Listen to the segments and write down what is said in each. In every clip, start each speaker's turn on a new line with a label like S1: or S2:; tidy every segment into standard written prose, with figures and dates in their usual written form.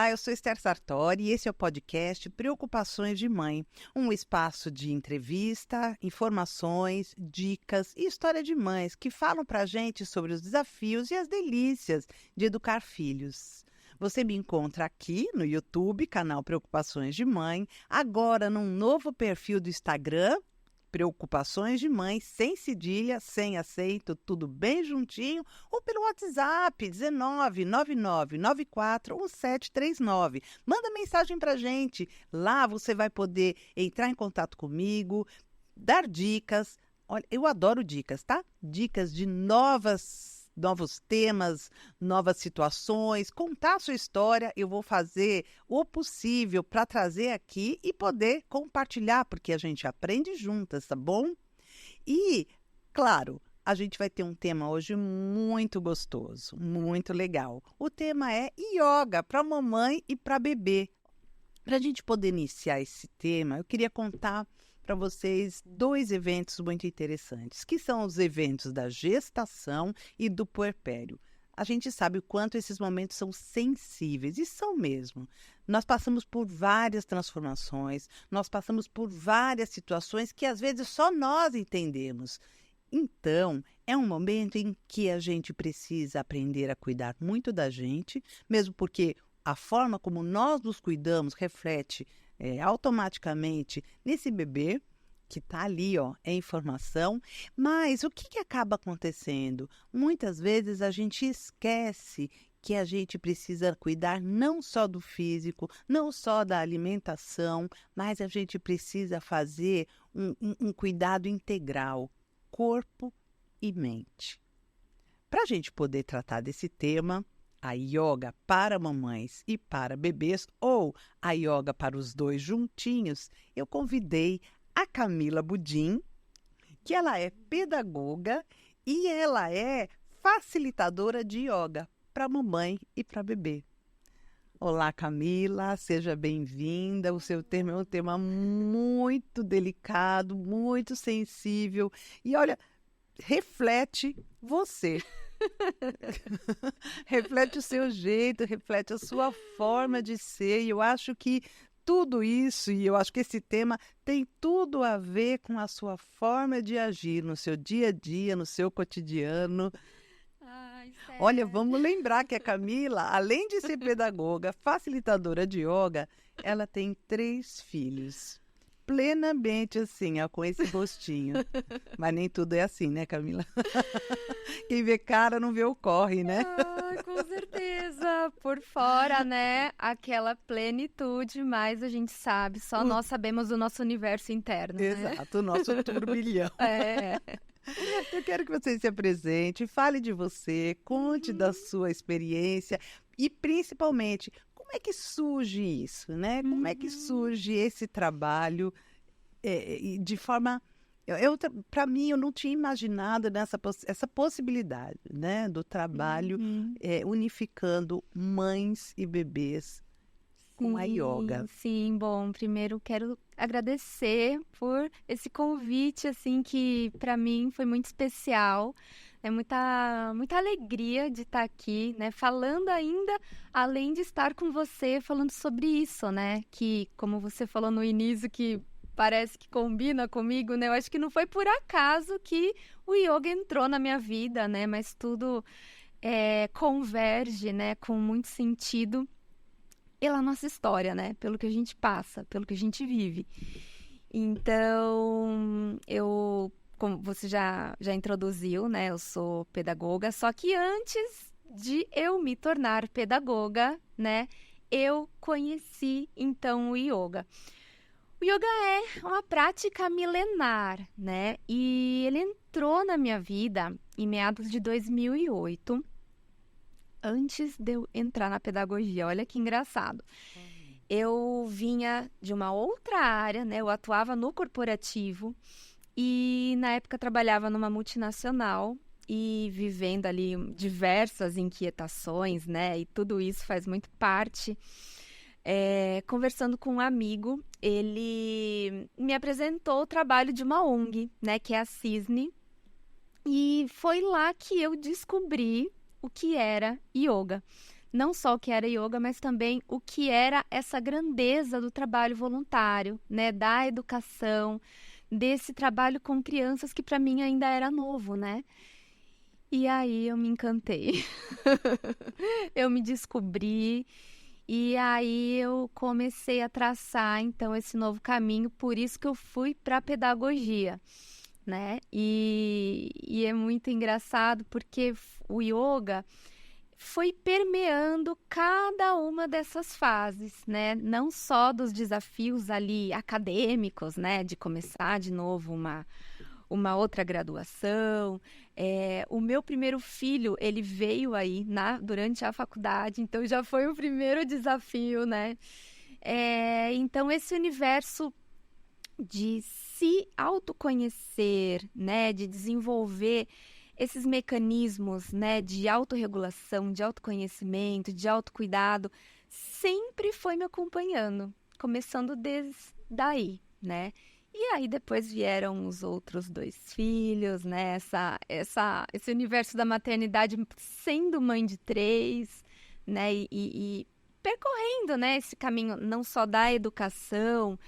S1: Olá, eu sou Esther Sartori e esse é o podcast Preocupações de Mãe, um espaço de entrevista, informações, dicas e história de mães que falam pra gente sobre os desafios e as delícias de educar filhos. Você me encontra aqui no YouTube, canal Preocupações de Mãe, agora num novo perfil do Instagram, Preocupações de Mãe, sem cedilha, sem acento, tudo bem juntinho, ou pelo WhatsApp 1999941739. Manda mensagem pra gente. Lá você vai poder entrar em contato comigo, dar dicas. Olha, eu adoro dicas, tá? Dicas de novos temas, novas situações, contar a sua história. Eu vou fazer o possível para trazer aqui e poder compartilhar, porque a gente aprende juntas, tá bom? E, claro, a gente vai ter um tema hoje muito gostoso, muito legal. O tema é yoga para mamãe e para bebê. Para a gente poder iniciar esse tema, eu queria contar para vocês dois eventos muito interessantes, que são os eventos da gestação e do puerpério. A gente sabe o quanto esses momentos são sensíveis, e são mesmo. Nós passamos por várias transformações, nós passamos por várias situações que às vezes só nós entendemos. Então, é um momento em que a gente precisa aprender a cuidar muito da gente, mesmo porque a forma como nós nos cuidamos reflete automaticamente nesse bebê que está ali, ó, é informação. Mas o que acaba acontecendo? Muitas vezes a gente esquece que a gente precisa cuidar não só do físico, não só da alimentação, mas a gente precisa fazer um cuidado integral, corpo e mente. Para a gente poder tratar desse tema, a yoga para mamães e para bebês, ou a yoga para os dois juntinhos, eu convidei a Camila Budin, que ela é pedagoga e ela é facilitadora de yoga para mamãe e para bebê. Olá, Camila, seja bem-vinda. O seu tema é um tema muito delicado, muito sensível e, olha, reflete você. Reflete o seu jeito, reflete a sua forma de ser. E eu acho que tudo isso, e eu acho que esse tema tem tudo a ver com a sua forma de agir no seu dia a dia, no seu cotidiano.
S2: Ai,
S1: Olha, vamos lembrar que a Camila, além de ser pedagoga, facilitadora de yoga, ela tem 3 filhos. Plenamente assim, ó, com esse rostinho. Mas nem tudo é assim, né, Camila? Quem vê cara não vê o corre, né?
S2: Ai, com certeza. Por fora, né? Aquela plenitude, mas a gente sabe, só nós sabemos do nosso universo interno, né?
S1: Exato, o nosso turbilhão.
S2: É.
S1: Eu quero que você se apresente, fale de você, conte da sua experiência e, principalmente, como é que surge isso, né? Como é que surge esse trabalho e de forma... Para mim, eu não tinha imaginado essa possibilidade, né? Do trabalho unificando mães e bebês com a yoga.
S2: Sim, bom, primeiro quero agradecer por esse convite, assim, que para mim foi muito especial. É muita alegria de estar aqui, né? Falando ainda, além de estar com você, falando sobre isso, né? Que, como você falou no início, que parece que combina comigo, né? Eu acho que não foi por acaso que o yoga entrou na minha vida, né? Mas tudo converge, né? Com muito sentido pela nossa história, né? Pelo que a gente passa, pelo que a gente vive. Então, como você já introduziu, né? Eu sou pedagoga, só que antes de eu me tornar pedagoga, né? Eu conheci, então, o yoga. O yoga é uma prática milenar, né? E ele entrou na minha vida em meados de 2008, antes de eu entrar na pedagogia. Olha que engraçado. Eu vinha de uma outra área, né? Eu atuava no corporativo e, na época, trabalhava numa multinacional e vivendo ali diversas inquietações, né? E tudo isso faz muito parte. Conversando com um amigo, ele me apresentou o trabalho de uma ONG, né, que é a Cisne, e foi lá que eu descobri o que era yoga, não só o que era yoga, mas também o que era essa grandeza do trabalho voluntário, né? Da educação, desse trabalho com crianças que para mim ainda era novo, né? E aí eu me encantei. Eu me descobri e aí eu comecei a traçar então esse novo caminho, por isso que eu fui para a pedagogia, né? E é muito engraçado porque o yoga foi permeando cada uma dessas fases, né? Não só dos desafios ali acadêmicos, né? De começar de novo uma outra graduação. O meu primeiro filho, ele veio aí durante a faculdade, então já foi o primeiro desafio, né? Então, esse universo de se autoconhecer, né? De desenvolver esses mecanismos, né? De autorregulação, de autoconhecimento, de autocuidado, sempre foi me acompanhando, começando desde daí, né? E aí depois vieram os outros 2 filhos, né? Esse universo da maternidade sendo mãe de 3, né? E percorrendo, né? Esse caminho não só da educação,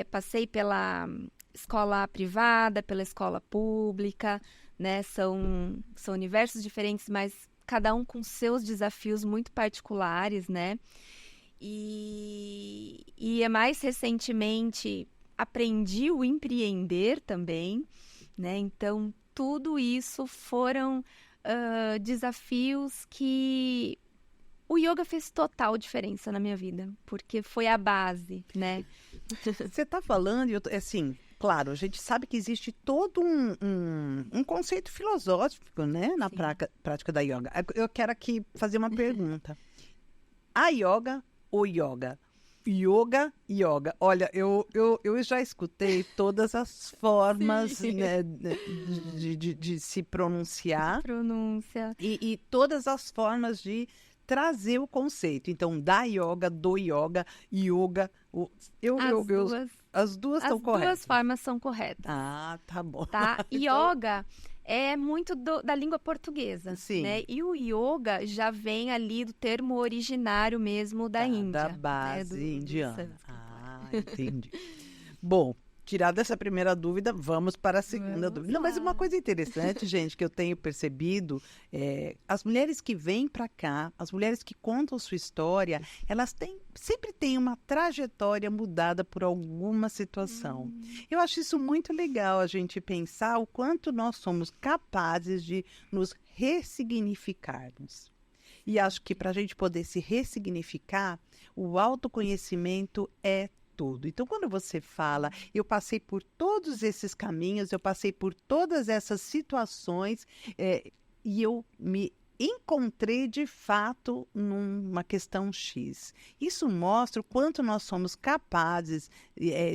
S2: passei pela escola privada, pela escola pública, né? São universos diferentes, mas cada um com seus desafios muito particulares, né? E mais recentemente aprendi o empreender também, né? Então, tudo isso foram desafios que o yoga fez total diferença na minha vida, porque foi a base, né?
S1: Você está falando, assim, claro, a gente sabe que existe todo um conceito filosófico, né, na prática da yoga. Eu quero aqui fazer uma pergunta. A yoga ou yoga? Yoga, yoga. Olha, eu já escutei todas as formas, né, de se pronunciar.
S2: Pronúncia.
S1: E todas as formas de trazer o conceito. Então, da yoga, do yoga, yoga. As duas estão corretas.
S2: As duas formas são corretas.
S1: Ah, tá bom.
S2: Tá? Yoga é muito da língua portuguesa,
S1: Sim.
S2: né? E o yoga já vem ali do termo originário mesmo da Índia.
S1: Da base
S2: né?
S1: indiana. Entendi. Bom, tirada essa primeira dúvida, vamos para a segunda dúvida. Não, mas uma coisa interessante, gente, que eu tenho percebido, as mulheres que vêm para cá, as mulheres que contam sua história, elas sempre têm uma trajetória mudada por alguma situação. Eu acho isso muito legal, a gente pensar o quanto nós somos capazes de nos ressignificarmos. E acho que para a gente poder se ressignificar, o autoconhecimento é tudo. Então, quando você fala, eu passei por todos esses caminhos, eu passei por todas essas situações, e eu me encontrei de fato numa questão X. Isso mostra o quanto nós somos capazes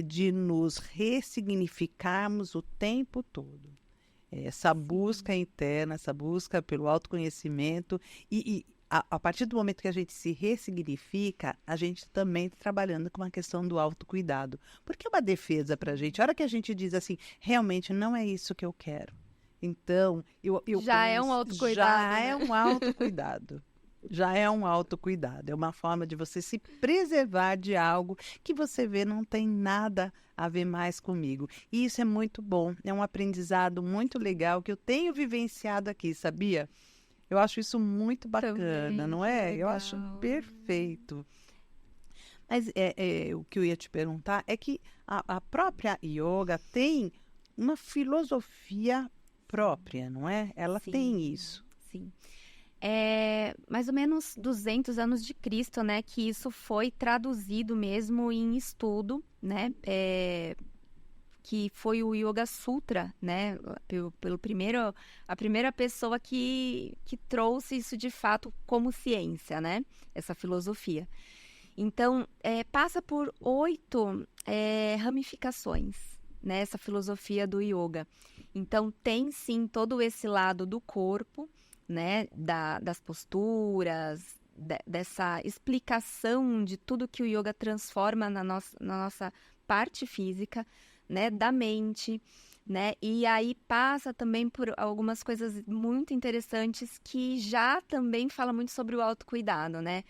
S1: de nos ressignificarmos o tempo todo. Essa busca interna, essa busca pelo autoconhecimento a partir do momento que a gente se ressignifica, a gente também está trabalhando com a questão do autocuidado. Porque é uma defesa para a gente. A hora que a gente diz assim, realmente não é isso que eu quero. Então,
S2: já é um autocuidado.
S1: Já é um autocuidado. Já é um autocuidado. É uma forma de você se preservar de algo que você vê não tem nada a ver mais comigo. E isso é muito bom. É um aprendizado muito legal que eu tenho vivenciado aqui, sabia? Eu acho isso muito bacana,
S2: também,
S1: não é?
S2: legal.
S1: Eu acho perfeito. Mas o que eu ia te perguntar é que a própria yoga tem uma filosofia própria, não é? Ela tem isso.
S2: Sim. Mais ou menos 200 anos de Cristo, né? Que isso foi traduzido mesmo em estudo, né? Que foi o Yoga Sutra, né? A primeira pessoa que trouxe isso de fato como ciência, né? Essa filosofia. Então, passa por 8 ramificações, né? Essa filosofia do yoga. Então, tem sim todo esse lado do corpo, né? Das posturas, dessa explicação de tudo que o yoga transforma na nossa parte física, né, da mente, né? E aí passa também por algumas coisas muito interessantes que já também fala muito sobre o autocuidado, né?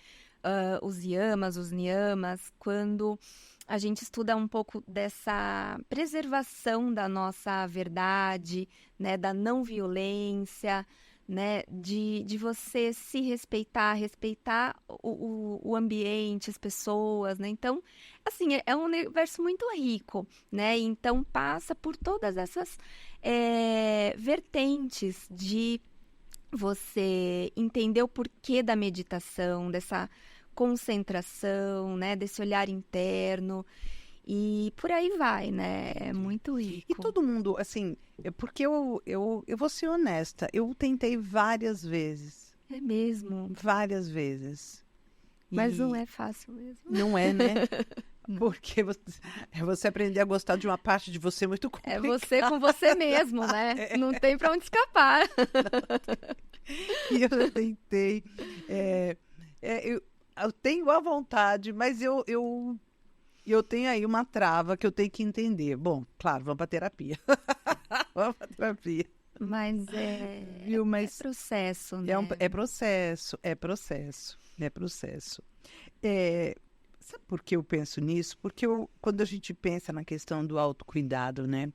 S2: Os yamas, os niyamas, quando a gente estuda um pouco dessa preservação da nossa verdade, né? Da não violência, né? De você se respeitar, respeitar o ambiente, as pessoas, né? Então, assim, é um universo muito rico, né? Então, passa por todas essas vertentes de você entender o porquê da meditação, dessa concentração, né? Desse olhar interno. E por aí vai, né? É muito
S1: E
S2: rico.
S1: todo mundo, assim, porque eu vou ser honesta, eu tentei várias vezes.
S2: É mesmo.
S1: Várias vezes.
S2: Mas não
S1: E
S2: é fácil mesmo.
S1: não é, né?
S2: Não.
S1: Porque é você aprender a gostar de uma parte de você muito
S2: É
S1: complicada.
S2: você com você mesmo, né? Não tem pra onde escapar.
S1: E eu tentei. Eu tenho a vontade, mas eu tenho aí uma trava que eu tenho que entender. Bom, claro, vamos para terapia. Vamos para terapia.
S2: Mas
S1: Viu?
S2: é
S1: Mas
S2: processo, né?
S1: é processo, é processo, é processo. Sabe por que eu penso nisso? Porque quando a gente pensa na questão do autocuidado, né?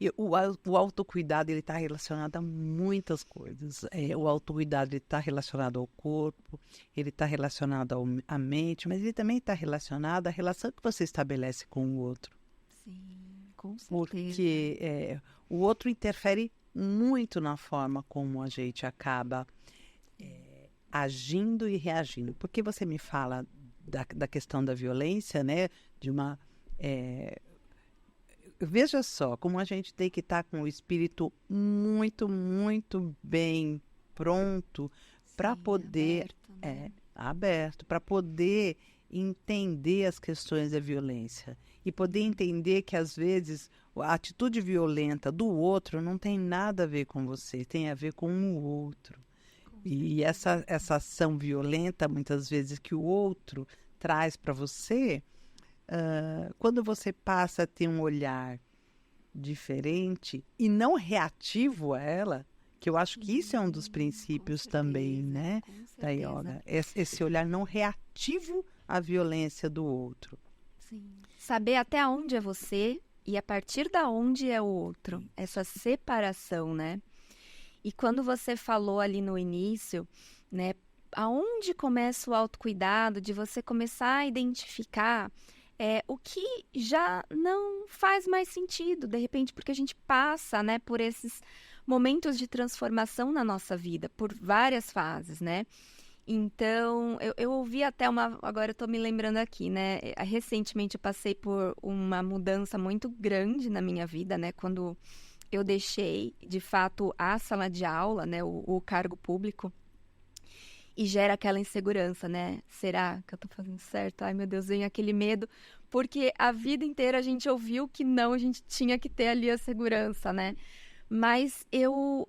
S1: E o autocuidado, ele está relacionado a muitas coisas. O autocuidado, ele está relacionado ao corpo, ele está relacionado à mente, mas ele também está relacionado à relação que você estabelece com o outro.
S2: Sim, com certeza.
S1: Porque o outro interfere muito na forma como a gente acaba agindo e reagindo. Porque você me fala da questão da violência, né? De uma... Veja só, como a gente tem que estar com o espírito muito, muito bem pronto para poder...
S2: Aberto, né?
S1: aberto, para poder entender as questões da violência. E poder entender que, às vezes, a atitude violenta do outro não tem nada a ver com você, tem a ver com o outro. E essa ação violenta, muitas vezes, que o outro traz para você, quando você passa a ter um olhar diferente e não reativo a ela, que eu acho que isso é um dos princípios também, né, da yoga. Esse olhar não reativo à violência do outro.
S2: Sim. Saber até onde é você e a partir da onde é o outro. Essa separação, né? E quando você falou ali no início, né, aonde começa o autocuidado, de você começar a identificar o que já não faz mais sentido, de repente, porque a gente passa, né, por esses momentos de transformação na nossa vida, por várias fases, né? Então, eu ouvi até agora eu tô me lembrando aqui, né? Recentemente eu passei por uma mudança muito grande na minha vida, né? Quando eu deixei, de fato, a sala de aula, né? O cargo público. E gera aquela insegurança, né? Será que eu tô fazendo certo? Ai, meu Deus, vem aquele medo. Porque a vida inteira a gente ouviu que não, a gente tinha que ter ali a segurança, né? Mas eu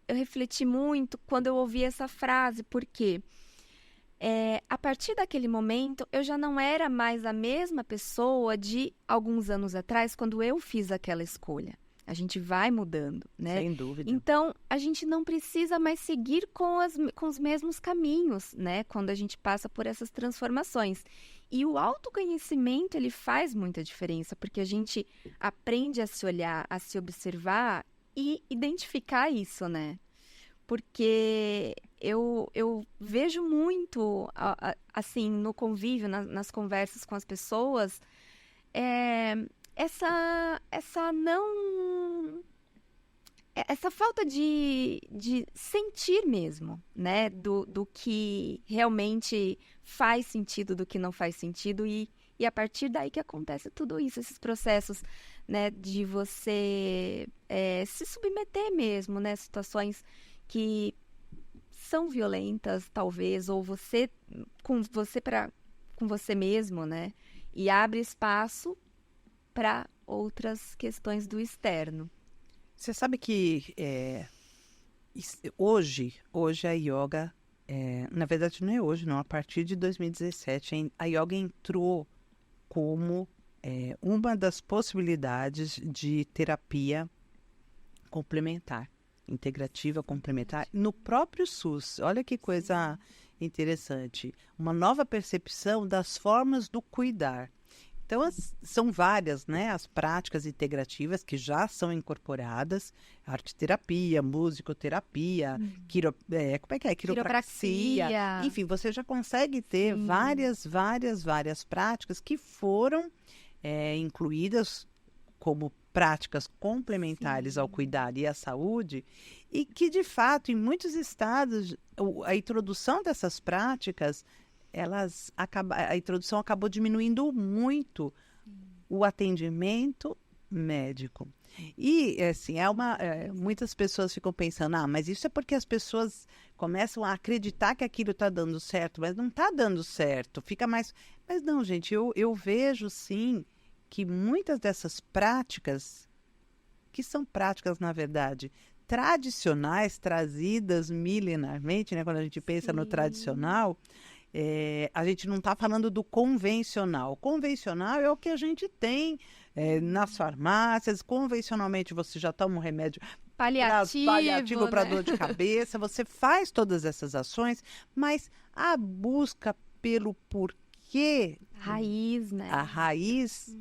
S2: refleti muito quando eu ouvi essa frase, porque a partir daquele momento eu já não era mais a mesma pessoa de alguns anos atrás, quando eu fiz aquela escolha. A gente vai mudando, né?
S1: Sem dúvida.
S2: Então, a gente não precisa mais seguir com os mesmos caminhos, né? Quando a gente passa por essas transformações. E o autoconhecimento, ele faz muita diferença, porque a gente aprende a se olhar, a se observar e identificar isso, né? Porque eu vejo muito, assim, no convívio, nas conversas com as pessoas, essa falta de sentir mesmo, né? Do que realmente faz sentido, do que não faz sentido. E a partir daí que acontece tudo isso, esses processos, né? De você se submeter mesmo, né? Situações que são violentas, talvez, ou você com você mesmo, né? E abre espaço para outras questões do externo.
S1: Você sabe que hoje a yoga, na verdade não é hoje, não, a partir de 2017, a yoga entrou como uma das possibilidades de terapia complementar, integrativa complementar, no próprio SUS. Olha que coisa interessante. Uma nova percepção das formas do cuidar. Então, são várias, né, as práticas integrativas que já são incorporadas, arte-terapia, musicoterapia, como é que é? Quiropraxia. Enfim, você já consegue ter várias práticas que foram incluídas como práticas complementares ao cuidar e à saúde, e que, de fato, em muitos estados, a introdução dessas práticas, a introdução acabou diminuindo muito o atendimento médico. E, assim, muitas pessoas ficam pensando, mas isso é porque as pessoas começam a acreditar que aquilo está dando certo, mas não está dando certo, fica mais... Mas não, gente, eu vejo, sim, que muitas dessas práticas, que são práticas, na verdade, tradicionais, trazidas milenarmente, né? Quando a gente pensa no tradicional, a gente não está falando do convencional. Convencional é o que a gente tem nas farmácias. Convencionalmente, você já toma um remédio paliativo para dor de cabeça. Você faz todas essas ações, mas a busca pelo porquê...
S2: Raiz, né?
S1: A raiz,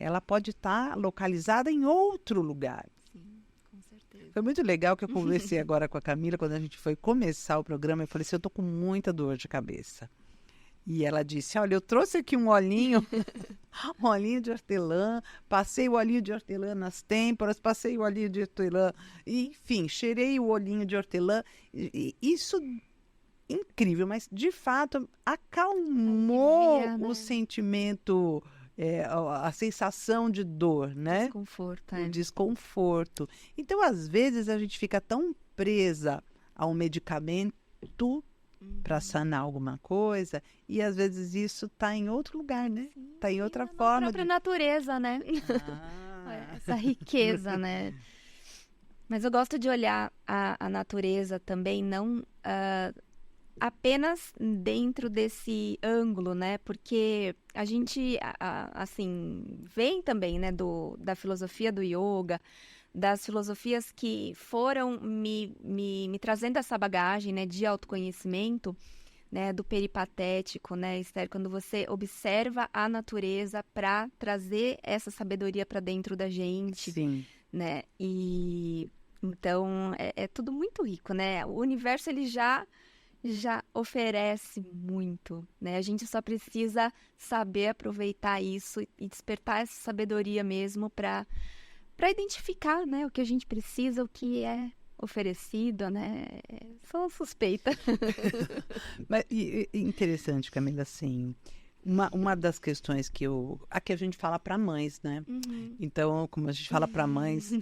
S1: ela pode estar localizada em outro lugar.
S2: Sim, com certeza.
S1: Foi muito legal que eu conversei agora com a Camila, quando a gente foi começar o programa, eu falei assim, eu tô com muita dor de cabeça. E ela disse, olha, eu trouxe aqui um olhinho, um olhinho de hortelã, passei o olhinho de hortelã nas têmporas, passei o olhinho de hortelã, enfim, cheirei o olhinho de hortelã. E isso... incrível, mas de fato acalmou
S2: Alivia, né?
S1: O sentimento, a sensação de dor, né?
S2: Desconforto,
S1: O desconforto. Então, às vezes, a gente fica tão presa ao medicamento para sanar alguma coisa, e às vezes isso está em outro lugar, né? Está em outra forma.
S2: Na própria natureza, né? Essa riqueza, né? Mas eu gosto de olhar a natureza também, não apenas dentro desse ângulo, né? Porque a gente, assim, vem também, né, da filosofia do yoga, das filosofias que foram me trazendo essa bagagem, né, de autoconhecimento, né, do peripatético, né, Esther, quando você observa a natureza para trazer essa sabedoria para dentro da gente,
S1: Sim.
S2: Né? E então é tudo muito rico, né? O universo ele já oferece muito, né? A gente só precisa saber aproveitar isso e despertar essa sabedoria mesmo para identificar, né, o que a gente precisa, o que é oferecido, né? Sou suspeita.
S1: Mas interessante, Camila, assim, uma das questões que aqui a gente fala para mães, né?
S2: Uhum.
S1: Então, como a gente fala para mães,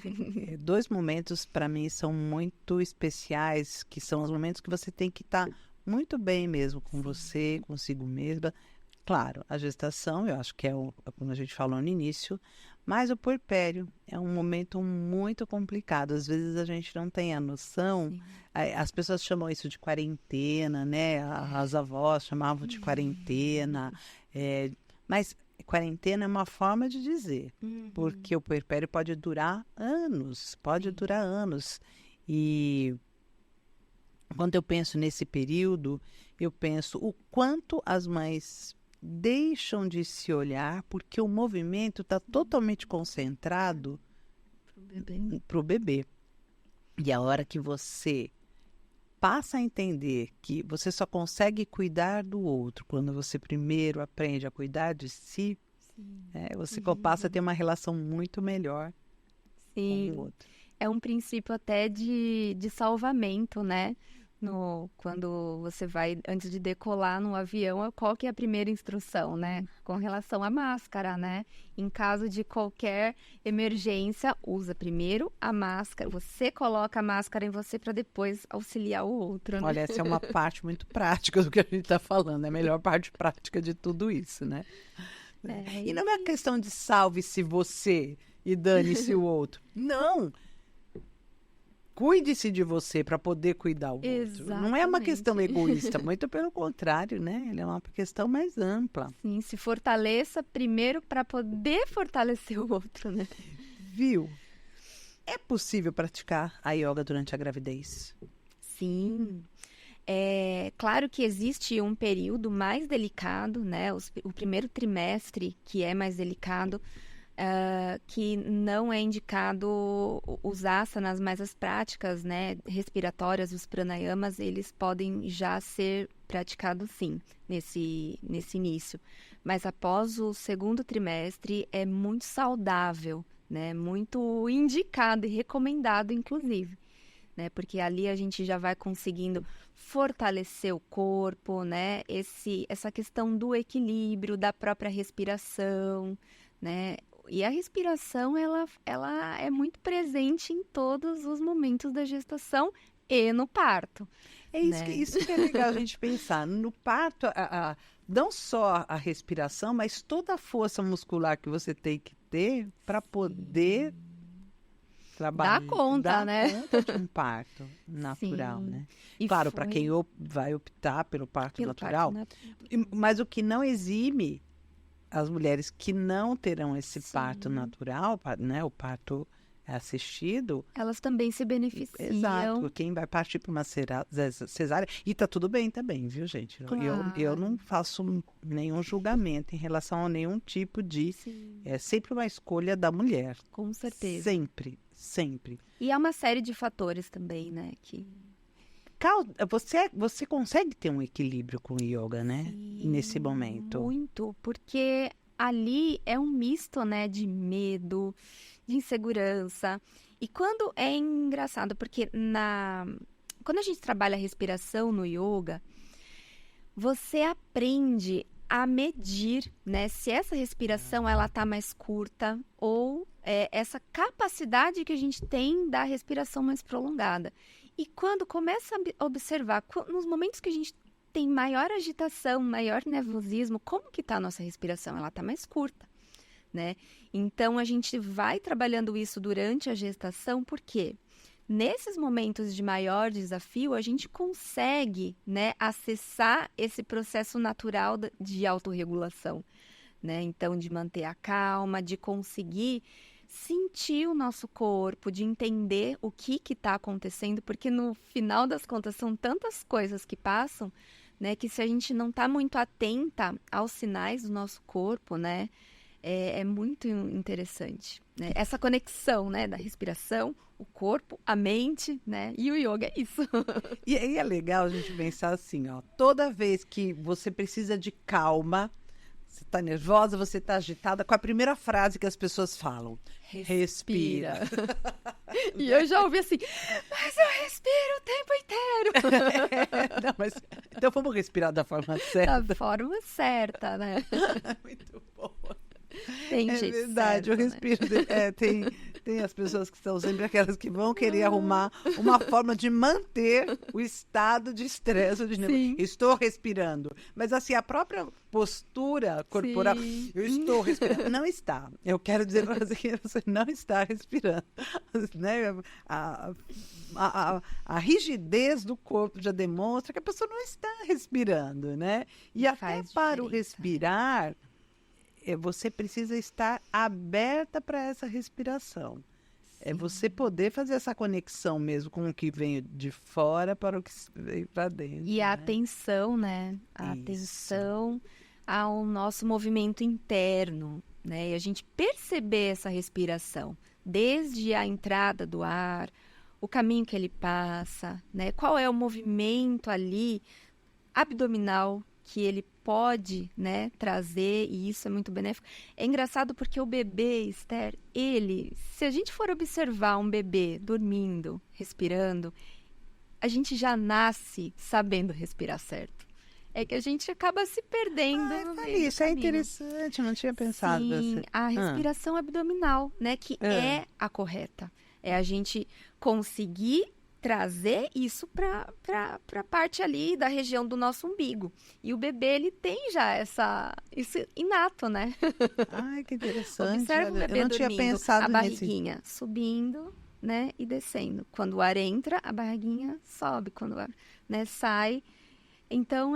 S1: 2 momentos para mim são muito especiais, que são os momentos que você tem que estar muito bem mesmo com você, consigo mesma. Claro, a gestação, eu acho que como a gente falou no início, mas o puerpério é um momento muito complicado. Às vezes a gente não tem a noção.
S2: Sim.
S1: As pessoas chamam isso de quarentena, né? As avós chamavam de quarentena. Mas quarentena é uma forma de dizer, porque o puerpério pode durar anos, E quando eu penso nesse período, eu penso o quanto as mães deixam de se olhar, porque o movimento está totalmente concentrado para o bebê. E a hora que você passa a entender que você só consegue cuidar do outro quando você primeiro aprende a cuidar de si, você passa a ter uma relação muito melhor com o outro.
S2: É um princípio até de salvamento, né? Quando você vai, antes de decolar no avião, qual que é a primeira instrução, né? Com relação à máscara, né? Em caso de qualquer emergência, usa primeiro a máscara. Você coloca a máscara em você para depois auxiliar o outro, né?
S1: Olha, essa é uma parte muito prática do que a gente está falando. É a melhor parte prática de tudo isso, né? E não é questão de salve-se você e dane-se o outro. Não! Cuide-se de você para poder cuidar o outro. Não é uma questão egoísta, muito pelo contrário, né? Ela é uma questão mais ampla.
S2: Sim, se fortaleça primeiro para poder fortalecer o outro, né?
S1: Viu? É possível praticar a yoga durante a gravidez?
S2: Sim. É claro que existe um período mais delicado, né? O primeiro trimestre, que é mais delicado, que não é indicado os asanas, mas as práticas, né, respiratórias, os pranayamas, eles podem já ser praticados sim, nesse início. Mas após o segundo trimestre é muito saudável, né? Muito indicado e recomendado, inclusive. Né? Porque ali a gente já vai conseguindo fortalecer o corpo, né? Essa questão do equilíbrio, da própria respiração, né? E a respiração, ela é muito presente em todos os momentos da gestação e no parto.
S1: É isso,
S2: né?
S1: Isso que é legal a gente pensar. No parto, não só a respiração, mas toda a força muscular que você tem que ter para poder trabalhar.
S2: Dá conta, né?
S1: Conta de um parto natural,
S2: Sim.
S1: né?
S2: E
S1: Claro, para quem vai optar pelo parto natural, mas o que não exime as mulheres que não terão esse parto natural, né? O parto assistido.
S2: Elas também se beneficiam.
S1: Exato. Quem vai partir para uma cesárea. E tá tudo bem também, viu, gente?
S2: Claro.
S1: Eu não faço nenhum julgamento em relação a nenhum tipo de.
S2: Sim.
S1: É sempre uma escolha da mulher.
S2: Com certeza.
S1: Sempre, sempre.
S2: E há uma série de fatores também, né?
S1: Você consegue ter um equilíbrio com o yoga, né?
S2: Sim,
S1: nesse momento.
S2: Muito, porque ali é um misto, né, de medo, de insegurança. E quando é engraçado, porque quando a gente trabalha a respiração no yoga, você aprende a medir, né, se essa respiração ela tá mais curta ou essa capacidade que a gente tem da respiração mais prolongada. E quando começa a observar, nos momentos que a gente tem maior agitação, maior nervosismo, como que está a nossa respiração? Ela está mais curta, né? Então, a gente vai trabalhando isso durante a gestação, porque nesses momentos de maior desafio, a gente consegue, né, acessar esse processo natural de autorregulação, né? Então, de manter a calma, de conseguir sentir o nosso corpo, de entender o que está acontecendo, porque no final das contas são tantas coisas que passam, né, que se a gente não está muito atenta aos sinais do nosso corpo, né, é muito interessante, né? Essa conexão, né, da respiração, o corpo, a mente, né, e o yoga é isso.
S1: E aí é legal a gente pensar assim, ó, toda vez que você precisa de calma, você está nervosa, você está agitada, com a primeira frase que as pessoas falam. Respira.
S2: E eu já ouvi assim, mas eu respiro o tempo inteiro.
S1: Não, mas, então vamos respirar da forma certa.
S2: Da forma certa, né?
S1: Muito bom.
S2: Tem jeito
S1: verdade,
S2: certo,
S1: eu respiro. Né? Tem as pessoas que são sempre aquelas que vão querer arrumar uma forma de manter o estado de estresse. Estou respirando. Mas assim, a própria postura corporal, eu estou respirando. Não está. Eu quero dizer para você que você não está respirando. Né? A rigidez do corpo já demonstra que a pessoa não está respirando, né? E até para o respirar, você precisa estar aberta para essa respiração. É você poder fazer essa conexão mesmo com o que vem de fora para o que veio para dentro.
S2: E a atenção, né? A atenção ao nosso movimento interno, né? E a gente perceber essa respiração, desde a entrada do ar, o caminho que ele passa, né? Qual é o movimento ali abdominal que ele pode, né, trazer, e isso é muito benéfico. É engraçado porque o bebê, Esther, se a gente for observar um bebê dormindo, respirando, a gente já nasce sabendo respirar certo. É que a gente acaba se perdendo.
S1: Isso é interessante, eu não tinha pensado.
S2: Sim, a respiração abdominal, né, que é a correta. É a gente conseguir trazer isso para a parte ali da região do nosso umbigo. E o bebê, ele tem já isso inato, né?
S1: Ai, que interessante.
S2: Observa o bebê
S1: eu não tinha
S2: dormindo,
S1: pensado
S2: a barriguinha subindo, né, e descendo. Quando o ar entra, a barriguinha sobe. Quando o ar, né, sai. Então,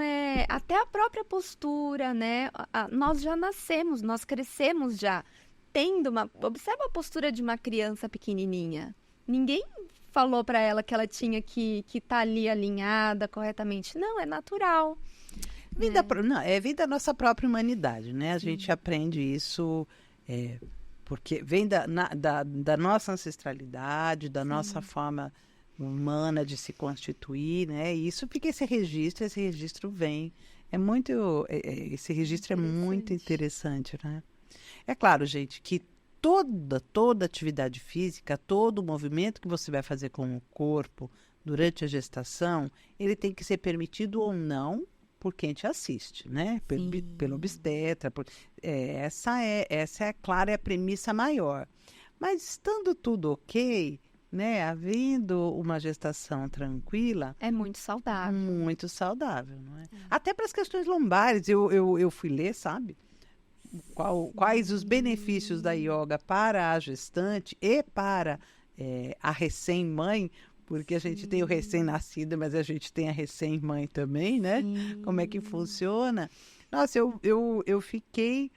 S2: até a própria postura, né? Nós já nascemos, nós crescemos já tendo Observa a postura de uma criança pequenininha. Ninguém falou para ela que ela tinha que estar ali alinhada corretamente. Não, é natural.
S1: Não, vem da nossa própria humanidade, né? A gente aprende isso porque vem da nossa ancestralidade, da nossa forma humana de se constituir, né? E isso porque esse registro vem. Esse registro é muito interessante, né? É claro, gente, que toda atividade física, todo movimento que você vai fazer com o corpo durante a gestação, ele tem que ser permitido ou não por quem te assiste, né? Pelo obstetra. Essa é, claro, é a premissa maior. Mas estando tudo ok, né? Havendo uma gestação tranquila...
S2: É muito saudável.
S1: Muito saudável, não é? Até para as questões lombares, eu fui ler, sabe? Quais os benefícios da yoga para a gestante e para a recém-mãe, porque a gente tem o recém-nascido, mas a gente tem a recém-mãe também, né? Como é que funciona? Nossa, eu fiquei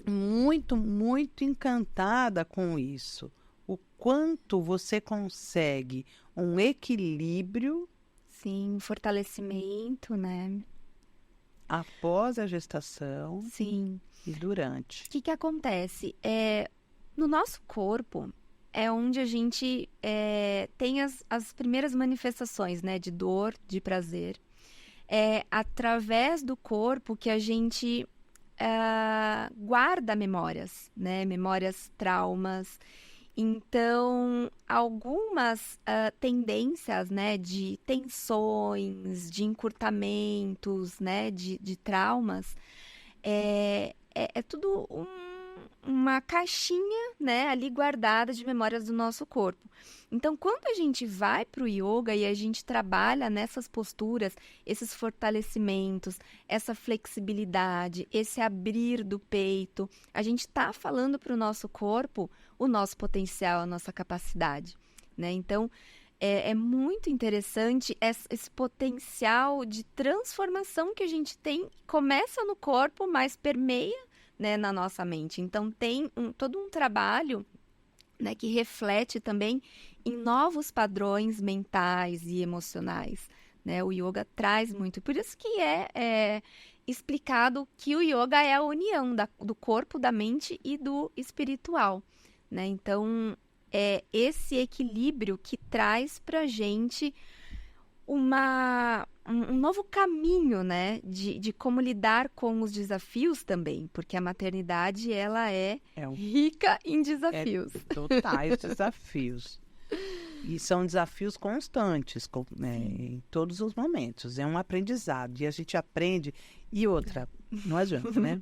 S1: muito, muito encantada com isso. O quanto você consegue um equilíbrio.
S2: Sim, fortalecimento, né?
S1: Após a gestação.
S2: Sim.
S1: E durante.
S2: O que acontece? No nosso corpo é onde a gente tem as primeiras manifestações, né? De dor, de prazer. É através do corpo que a gente guarda memórias, né? Memórias, traumas. Então, algumas tendências, né, de tensões, de encurtamentos, né, de traumas, é tudo uma caixinha, né, ali guardada de memórias do nosso corpo. Então, quando a gente vai para o yoga e a gente trabalha nessas posturas, esses fortalecimentos, essa flexibilidade, esse abrir do peito, a gente está falando para o nosso corpo o nosso potencial, a nossa capacidade, né? Então, é muito interessante esse potencial de transformação que a gente tem, começa no corpo, mas permeia, né, na nossa mente. Então, tem todo um trabalho, né, que reflete também em novos padrões mentais e emocionais, né? O yoga traz muito. Por isso que é explicado que o yoga é a união do corpo, da mente e do espiritual, né? Então, é esse equilíbrio que traz pra gente um novo caminho, né? De como lidar com os desafios também, porque a maternidade, ela é rica em desafios.
S1: Totais desafios. E são desafios constantes, em todos os momentos. É um aprendizado. E a gente aprende. E outra, não adianta, né?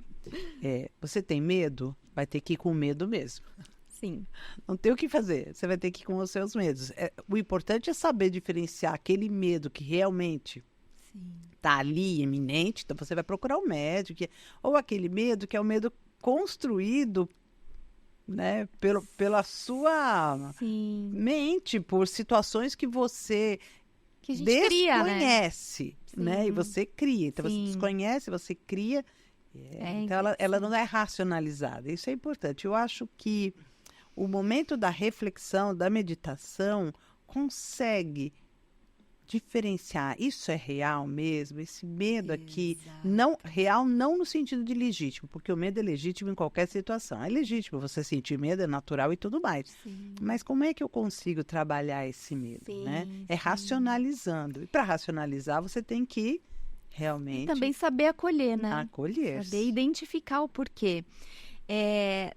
S1: Você tem medo? Vai ter que ir com medo mesmo.
S2: Sim.
S1: Não tem o que fazer. Você vai ter que ir com os seus medos. O importante é saber diferenciar aquele medo que realmente está ali, iminente. Então, você vai procurar um médico. Ou aquele medo que é o medo construído, né, pela sua mente, por situações que você
S2: a gente
S1: desconhece,
S2: cria, né?
S1: E você cria. Então, você desconhece, você cria. Então, ela não é racionalizada. Isso é importante. Eu acho que o momento da reflexão, da meditação, consegue diferenciar. Isso é real mesmo? Esse medo aqui, não real não no sentido de legítimo, porque o medo é legítimo em qualquer situação. É legítimo você sentir medo, é natural e tudo mais. Mas como é que eu consigo trabalhar esse medo, né? Racionalizando. E para racionalizar, você tem que realmente...
S2: E também saber acolher, né?
S1: Acolher.
S2: Saber identificar o porquê.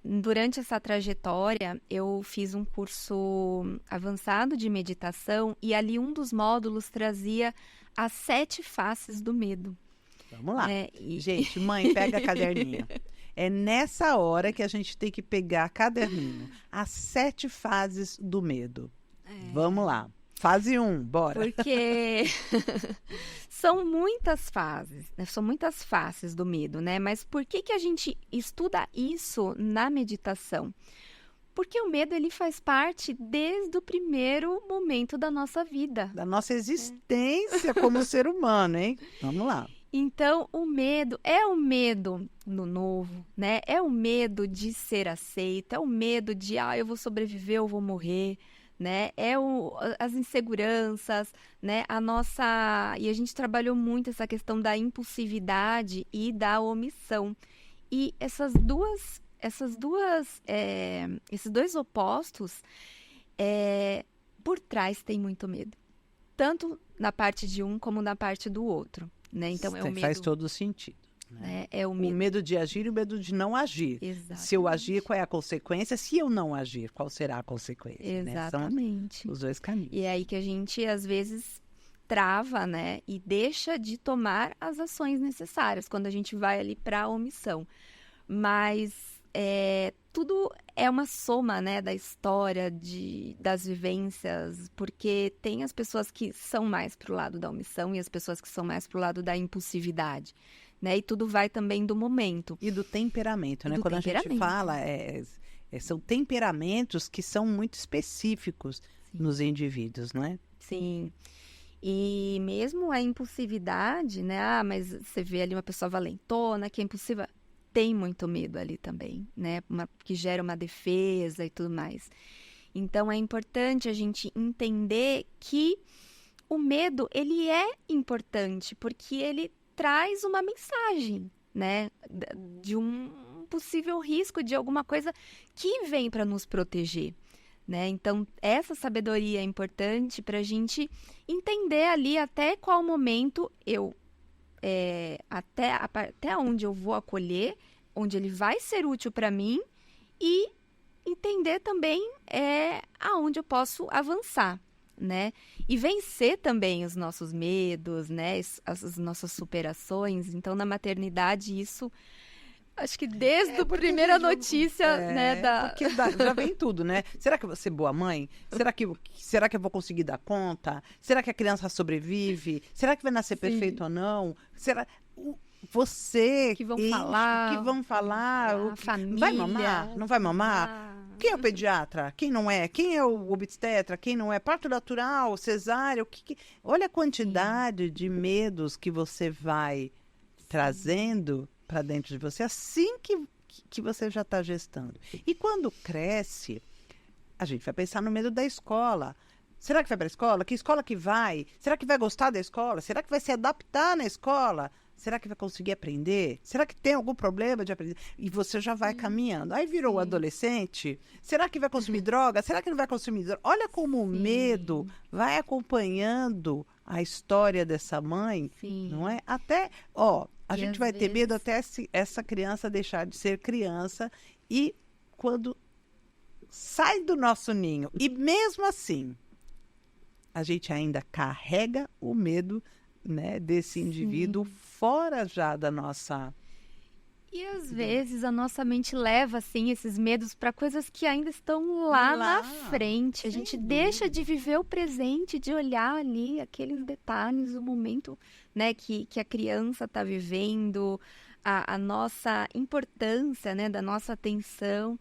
S2: Durante essa trajetória, eu fiz um curso avançado de meditação e ali um dos módulos trazia as 7 faces do medo.
S1: Vamos lá. Gente, mãe, pega caderninho. É nessa hora que a gente tem que pegar caderninho. As 7 fases do medo. Vamos lá. Fase 1, bora.
S2: Porque são muitas fases, né? São muitas faces do medo, né? Mas por que a gente estuda isso na meditação? Porque o medo, ele faz parte desde o primeiro momento da nossa vida.
S1: Da nossa existência como ser humano, hein? Vamos lá.
S2: Então, o medo é o medo no novo, né? É o medo de ser aceita, é o medo de, eu vou sobreviver, eu vou morrer, né? As inseguranças, né? E a gente trabalhou muito essa questão da impulsividade e da omissão. E esses dois opostos, por trás tem muito medo. Tanto na parte de um como na parte do outro, né? Então, é o medo...
S1: Faz todo sentido. Né?
S2: É o medo.
S1: O medo de agir e o medo de não agir.
S2: Exatamente.
S1: Se eu agir, qual é a consequência? Se eu não agir, qual será a consequência?
S2: Exatamente.
S1: Né? São os dois caminhos.
S2: E é aí que a gente, às vezes, trava, né? E deixa de tomar as ações necessárias quando a gente vai ali para a omissão. Mas tudo é uma soma, né, da história, das vivências, porque tem as pessoas que são mais pro lado da omissão e as pessoas que são mais pro lado da impulsividade, né? E tudo vai também do momento.
S1: E do temperamento, né? Quando a gente fala, são temperamentos que são muito específicos nos indivíduos, não é?
S2: Sim. E mesmo a impulsividade, né? Mas você vê ali uma pessoa valentona, que é impulsiva, tem muito medo ali também, né? Que gera uma defesa e tudo mais. Então, é importante a gente entender que o medo, ele é importante, porque ele traz uma mensagem, né? De um possível risco, de alguma coisa que vem para nos proteger, né? Então, essa sabedoria é importante para a gente entender ali até qual momento até onde eu vou acolher, onde ele vai ser útil para mim, e entender também aonde eu posso avançar, né? E vencer também os nossos medos, né? As nossas superações. Então, na maternidade, isso... Acho que desde a primeira notícia, né?
S1: Porque já vem tudo, né? Será que eu vou ser boa mãe? Será que eu vou conseguir dar conta? Será que a criança sobrevive? Será que vai nascer perfeito ou não? Será... Você...
S2: Que vão falar.
S1: Que vão falar.
S2: A família.
S1: Vai mamar? Não vai mamar? Quem é o pediatra? Quem não é? Quem é o obstetra? Quem não é? Parto natural? Cesárea? Olha a quantidade de medos que você vai trazendo para dentro de você assim que você já está gestando. E quando cresce, a gente vai pensar no medo da escola. Será que vai para a escola? Que escola que vai? Será que vai gostar da escola? Será que vai se adaptar na escola? Será que vai conseguir aprender? Será que tem algum problema de aprender? E você já vai caminhando. Aí virou o adolescente. Será que vai consumir droga? Será que não vai consumir droga? Olha como o medo vai acompanhando a história dessa mãe, não é? Até, a gente vai ter medo até essa criança deixar de ser criança e quando sai do nosso ninho. E mesmo assim, a gente ainda carrega o medo, né, desse indivíduo fora já da nossa...
S2: E às vezes a nossa mente leva, assim, esses medos para coisas que ainda estão lá na frente. A gente deixa de viver o presente, de olhar ali aqueles detalhes, o momento, né, que a criança está vivendo, a nossa importância, né, da nossa atenção.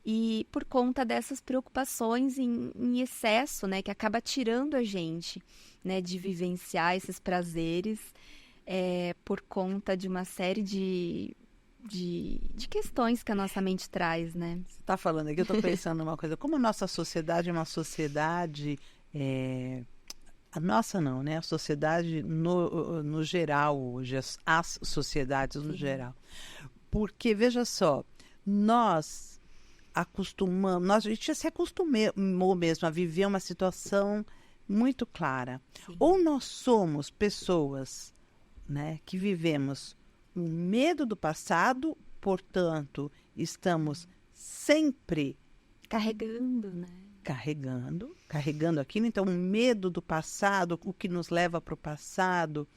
S2: E por conta dessas preocupações em excesso, né, que acaba tirando a gente, né, de vivenciar esses prazeres, por conta de uma série de questões que a nossa mente traz, né?
S1: Você está falando aqui, eu estou pensando numa coisa. Como a nossa sociedade é uma sociedade... A nossa não, né? A sociedade no geral hoje, as sociedades no geral. Porque, veja só, a gente já se acostumou mesmo a viver uma situação muito clara. Ou nós somos pessoas, né, que vivemos o medo do passado, portanto, estamos sempre
S2: carregando, né?
S1: Carregando aquilo. Então, o medo do passado, o que nos leva para o passado,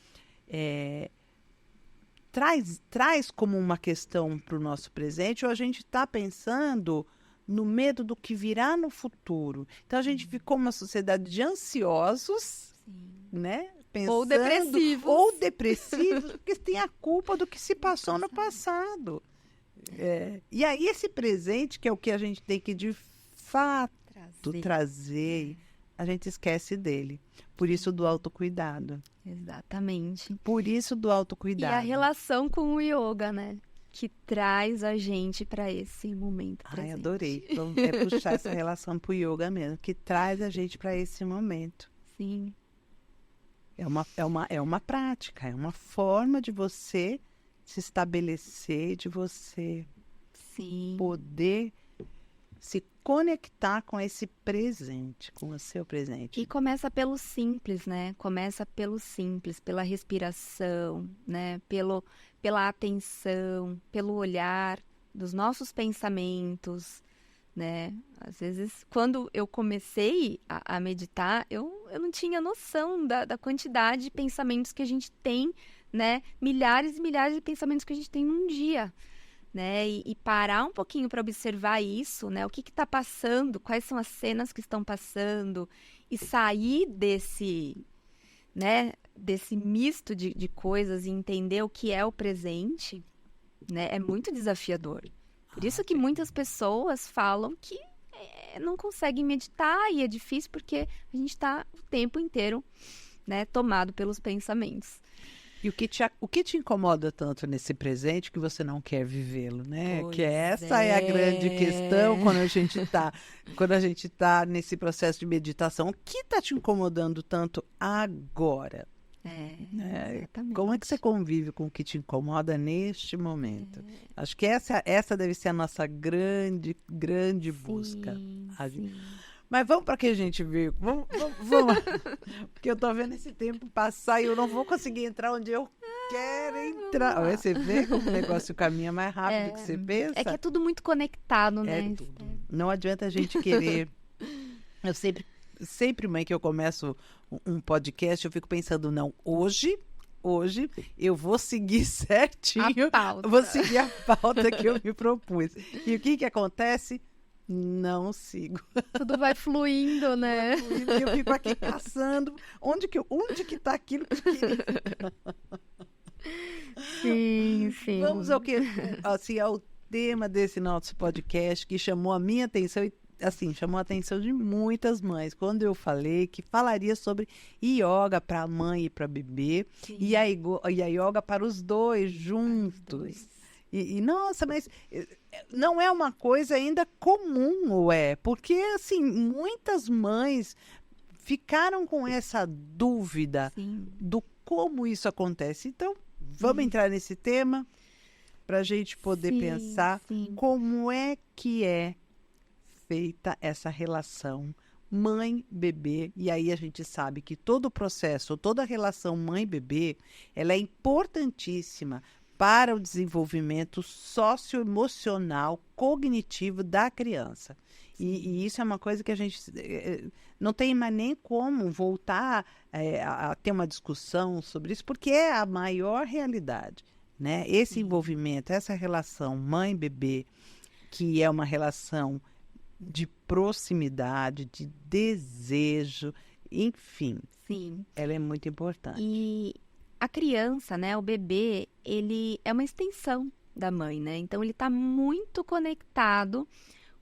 S1: traz como uma questão para o nosso presente, ou a gente está pensando no medo do que virá no futuro. Então, a gente ficou uma sociedade de ansiosos, né? Pensando, ou depressivos, porque tem a culpa do que se passou no passado. E aí esse presente, que é o que a gente tem que de fato trazer, a gente esquece dele. Por isso do autocuidado.
S2: Exatamente.
S1: Por isso do autocuidado.
S2: E a relação com o yoga, né? Que traz a gente para esse momento presente.
S1: Ai, adorei. Então, é puxar essa relação pro yoga mesmo, que traz a gente para esse momento.
S2: Sim.
S1: É uma prática, é uma forma de você se estabelecer, de você poder se conectar com esse presente, com o seu presente.
S2: E começa pelo simples, né? Começa pelo simples, pela respiração, né? Pela atenção, pelo olhar dos nossos pensamentos, né? Às vezes, quando eu comecei a meditar, eu não tinha noção da quantidade de pensamentos que a gente tem, né? Milhares e milhares de pensamentos que a gente tem num dia, né? E parar um pouquinho para observar isso, né? O que está passando, quais são as cenas que estão passando, e sair desse, né? Desse misto de coisas e entender o que é o presente, né? É muito desafiador. Por isso que muitas pessoas falam que não conseguem meditar, e é difícil porque a gente está o tempo inteiro, né, tomado pelos pensamentos.
S1: E o que te incomoda tanto nesse presente que você não quer vivê-lo, né?
S2: Pois
S1: Que essa é a grande questão quando a gente tá nesse processo de meditação. O que está te incomodando tanto agora?
S2: Exatamente.
S1: Como é que você convive com o que te incomoda neste momento? Acho que essa deve ser a nossa grande busca.
S2: Sim.
S1: Mas vamos para que a gente viu. Vamos. Porque eu tô vendo esse tempo passar e eu não vou conseguir entrar onde eu quero entrar. Você vê como o negócio caminha mais rápido que você pensa?
S2: É que é tudo muito conectado, né?
S1: É tudo. Não adianta a gente querer. Eu sempre, mãe, que eu começo um podcast, eu fico pensando, não, hoje eu vou seguir certinho.
S2: A pauta.
S1: Vou seguir a pauta que eu me propus. E o que acontece? Não sigo.
S2: Tudo vai fluindo, né?
S1: Eu fico aqui caçando. Onde que tá aquilo que eu queria?
S2: Sim.
S1: Vamos ao que, assim, ao tema desse nosso podcast, que chamou a minha atenção e, assim, chamou a atenção de muitas mães. Quando eu falei que falaria sobre yoga para a mãe e para bebê, e a yoga para os dois juntos. E nossa, mas não é uma coisa ainda comum, ou é? Porque, assim, muitas mães ficaram com essa dúvida do como isso acontece. Então, vamos entrar nesse tema para a gente poder pensar como é que é feita essa relação mãe-bebê. E aí a gente sabe que todo o processo, toda a relação mãe-bebê, ela é importantíssima para o desenvolvimento socioemocional, cognitivo da criança. E isso é uma coisa que a gente não tem mais nem como voltar a ter uma discussão sobre isso, porque é a maior realidade, né? Esse envolvimento, essa relação mãe-bebê, que é uma relação de proximidade, de desejo, enfim, ela é muito importante.
S2: E a criança, né, o bebê, ele é uma extensão da mãe, né? Então, ele está muito conectado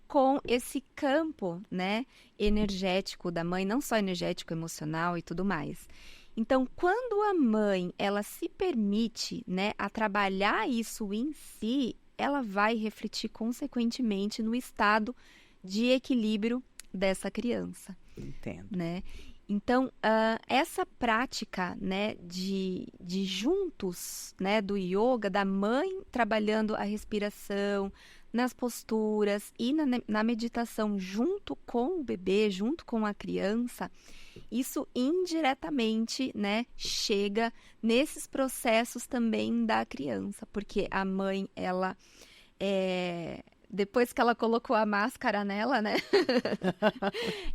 S2: com esse campo, né, energético da mãe, não só energético, emocional e tudo mais. Então, quando a mãe, ela se permite, né, a trabalhar isso em si, ela vai refletir consequentemente no estado de equilíbrio dessa criança.
S1: Entendo.
S2: Né? Então, essa prática, né, de juntos, né, do yoga, da mãe trabalhando a respiração, nas posturas e na meditação junto com o bebê, junto com a criança, isso indiretamente, né, chega nesses processos também da criança, porque a mãe, ela depois que ela colocou a máscara nela, né?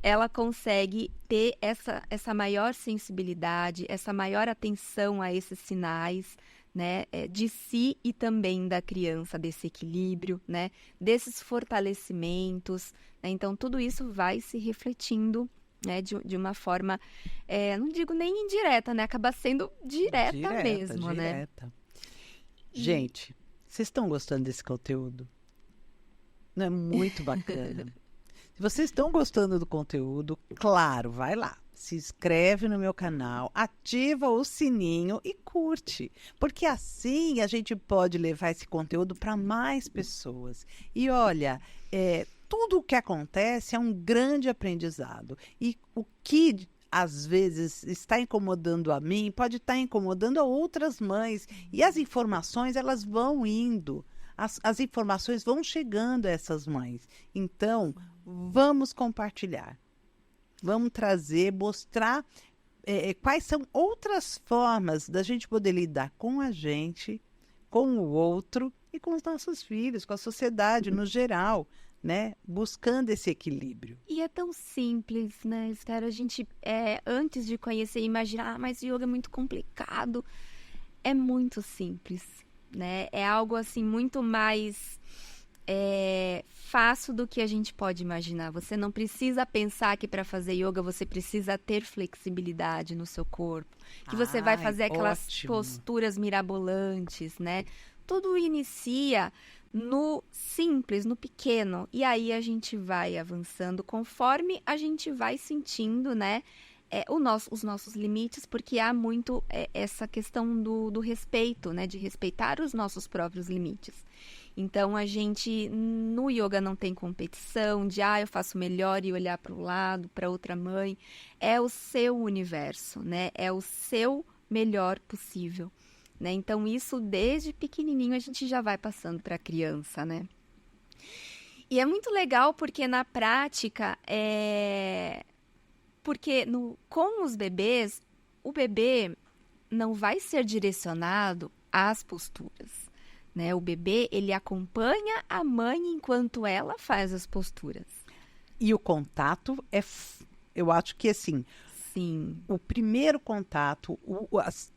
S2: Ela consegue ter essa maior sensibilidade, essa maior atenção a esses sinais, né? De si e também da criança, desse equilíbrio, né? Desses fortalecimentos, né? Então, tudo isso vai se refletindo, né? De uma forma, não digo nem indireta, né? Acaba sendo direta mesmo, né?
S1: Gente, vocês estão gostando desse conteúdo? Não é muito bacana? Se vocês estão gostando do conteúdo, claro, vai lá. Se inscreve no meu canal, ativa o sininho e curte. Porque assim a gente pode levar esse conteúdo para mais pessoas. E olha, tudo o que acontece é um grande aprendizado. E o que às vezes está incomodando a mim, pode estar incomodando a outras mães. E as informações, elas vão indo. As informações vão chegando a essas mães. Então, vamos compartilhar. Vamos trazer, mostrar quais são outras formas da gente poder lidar com a gente, com o outro e com os nossos filhos, com a sociedade no geral, né? Buscando esse equilíbrio.
S2: E é tão simples, né, Esther? A gente, antes de conhecer, imaginar, mas yoga é muito complicado. É muito simples, né? É algo, assim, muito mais fácil do que a gente pode imaginar. Você não precisa pensar que para fazer yoga você precisa ter flexibilidade no seu corpo, que você vai fazer aquelas posturas mirabolantes, né? Tudo inicia no simples, no pequeno, e aí a gente vai avançando conforme a gente vai sentindo, né, os nossos limites, porque há muito essa questão do respeito, né, de respeitar os nossos próprios limites. Então, a gente, no yoga não tem competição de, eu faço melhor e olhar para o lado, para outra mãe. É o seu universo, né? É o seu melhor possível, né? Então, isso desde pequenininho a gente já vai passando para a criança, né? E é muito legal porque na prática, porque com os bebês, o bebê não vai ser direcionado às posturas. Né? O bebê, ele acompanha a mãe enquanto ela faz as posturas.
S1: E o contato eu acho que assim,
S2: sim,
S1: o primeiro contato,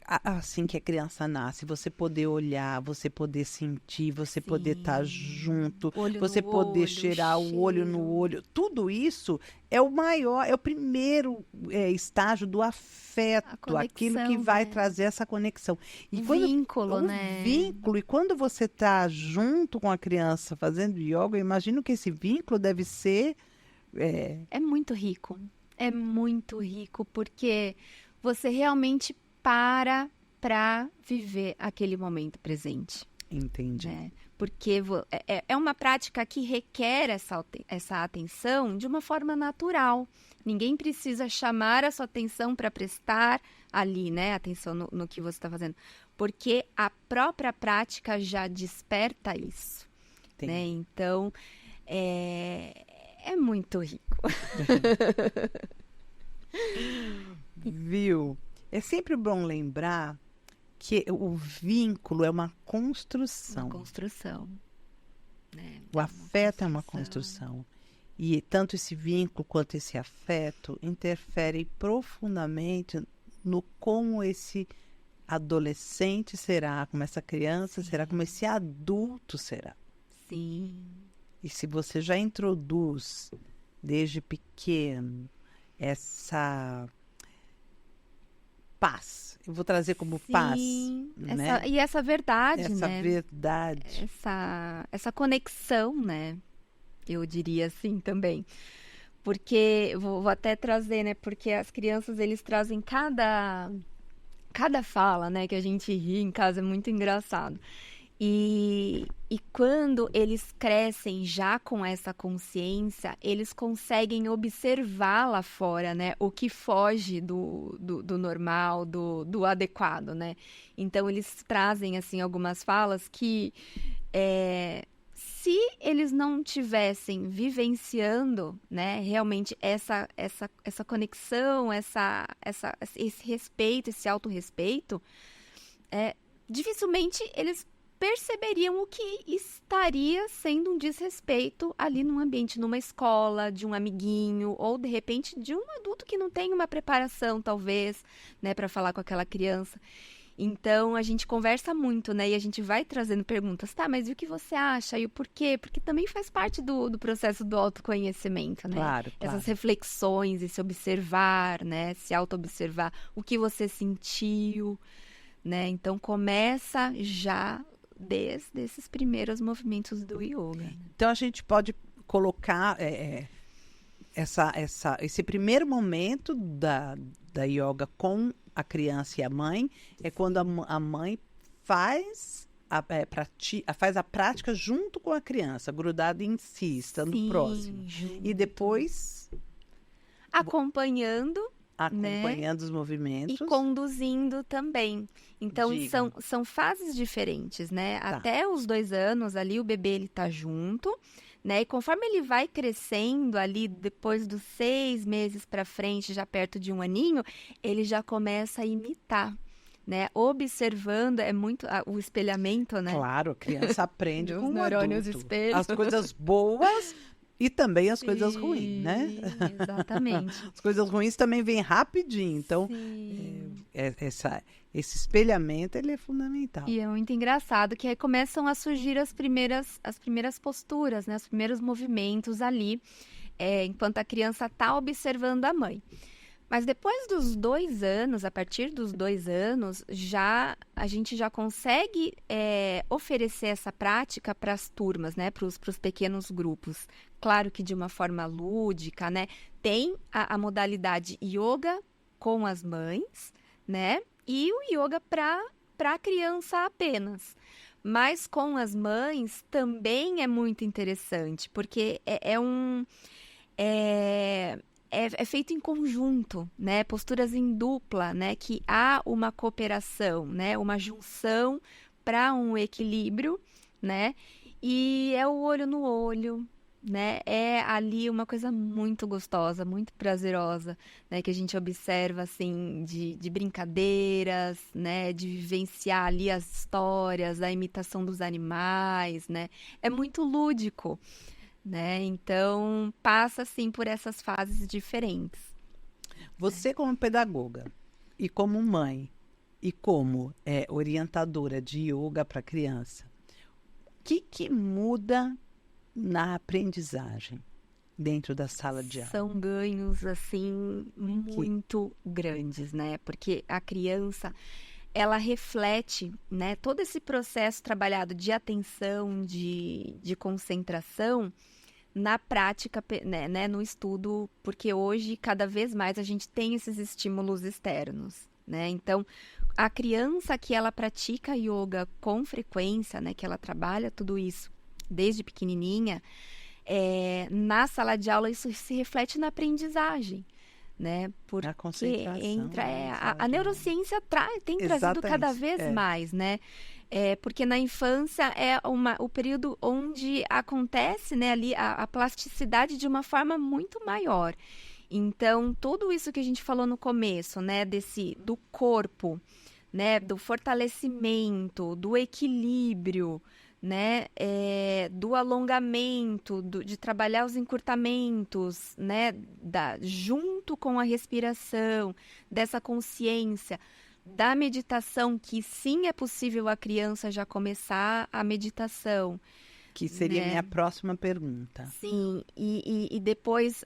S1: assim que a criança nasce, você poder olhar, você poder sentir, você poder estar junto, você poder cheirar o olho no olho, tudo isso é o maior, é o primeiro estágio do afeto, aquilo que vai trazer essa conexão.
S2: E vínculo, né?
S1: Vínculo, e quando você está junto com a criança fazendo yoga, eu imagino que esse vínculo deve ser...
S2: É muito rico. É muito rico, porque você realmente para viver aquele momento presente.
S1: Entendi.
S2: Né? Porque é uma prática que requer essa atenção de uma forma natural. Ninguém precisa chamar a sua atenção para prestar ali, né? Atenção no que você está fazendo. Porque a própria prática já desperta isso. Né? Então, é muito rico.
S1: Viu? É sempre bom lembrar que o vínculo é uma construção.
S2: Uma construção. Né?
S1: O afeto é uma construção. E tanto esse vínculo quanto esse afeto interferem profundamente no como esse adolescente será, como essa criança será, como esse adulto será.
S2: Sim.
S1: E se você já introduz desde pequeno essa paz, eu vou trazer como paz, né?
S2: E essa verdade,
S1: essa
S2: né?
S1: Verdade.
S2: Essa conexão, né? Eu diria assim também. Porque, vou até trazer, né? Porque as crianças, eles trazem cada fala, né? Que a gente ri em casa, é muito engraçado. E quando eles crescem já com essa consciência, eles conseguem observar lá fora, né, o que foge do normal, do adequado, né? Então, eles trazem, assim, algumas falas que se eles não tivessem vivenciando, né, realmente essa conexão, esse respeito, esse autorrespeito, dificilmente eles perceberiam o que estaria sendo um desrespeito ali num ambiente, numa escola, de um amiguinho, ou de repente de um adulto que não tem uma preparação, talvez, né, para falar com aquela criança. Então, a gente conversa muito, né, e a gente vai trazendo perguntas, tá, mas e o que você acha, e o porquê? Porque também faz parte do processo do autoconhecimento, né?
S1: Claro.
S2: Essas reflexões, esse observar, né, se auto-observar, o que você sentiu, né? Então, começa já desde esses primeiros movimentos do yoga.
S1: Então, a gente pode colocar esse primeiro momento da yoga com a criança e a mãe é quando a mãe faz faz a prática junto com a criança, grudada em si, estando
S2: Sim,
S1: próximo. E depois
S2: acompanhando
S1: os movimentos.
S2: e conduzindo também. Então,
S1: Diga.
S2: são fases diferentes, né?
S1: Tá.
S2: Até os 2 anos ali, o bebê, ele tá junto, né? E conforme ele vai crescendo ali, depois dos 6 meses para frente, já perto de 1 aninho, ele já começa a imitar, né? Observando, é muito o espelhamento, né?
S1: Claro, a criança aprende
S2: Dos
S1: com o
S2: neurônios
S1: adulto.
S2: espelho.
S1: As coisas boas e também as coisas
S2: Sim,
S1: ruins, né?
S2: Exatamente.
S1: As coisas ruins também vêm rapidinho, então
S2: Sim.
S1: esse espelhamento ele é fundamental.
S2: E é muito engraçado que aí começam a surgir as primeiras posturas, né? Os primeiros movimentos ali, enquanto a criança está observando a mãe. Mas depois dos 2 anos, a partir dos 2 anos, a gente já consegue oferecer essa prática para as turmas, né? Para os pequenos grupos. Claro que de uma forma lúdica, né? Tem a modalidade yoga com as mães, né? E o yoga para a criança apenas. Mas com as mães também é muito interessante, porque é feito em conjunto, né? Posturas em dupla, né? Que há uma cooperação, né? Uma junção para um equilíbrio, né? E é o olho no olho, né? É ali uma coisa muito gostosa, muito prazerosa, né? Que a gente observa, assim, de brincadeiras, né? De vivenciar ali as histórias, a imitação dos animais, né? É muito lúdico, né? Então, passa, assim, por essas fases diferentes.
S1: Você como pedagoga e como mãe e como orientadora de yoga para criança, o que muda na aprendizagem dentro da sala de aula?
S2: São ganhos, assim, muito grandes, né? Porque a criança, ela reflete, né? Todo esse processo trabalhado de atenção, de concentração, na prática, né, no estudo, porque hoje, cada vez mais, a gente tem esses estímulos externos, né? Então, a criança que ela pratica yoga com frequência, né, que ela trabalha tudo isso desde pequenininha, na sala de aula isso se reflete na aprendizagem, né? Porque
S1: A concentração, né, na sala
S2: a
S1: de
S2: neurociência tem trazido cada
S1: Exatamente,
S2: vez mais, né? Porque na infância o período onde acontece, né, ali a plasticidade de uma forma muito maior. Então, tudo isso que a gente falou no começo, né, do corpo, né, do fortalecimento, do equilíbrio, né, do alongamento, de trabalhar os encurtamentos, né, junto com a respiração, dessa consciência, da meditação, que sim é possível a criança já começar a meditação.
S1: Que seria
S2: né?
S1: minha próxima pergunta.
S2: Sim, e depois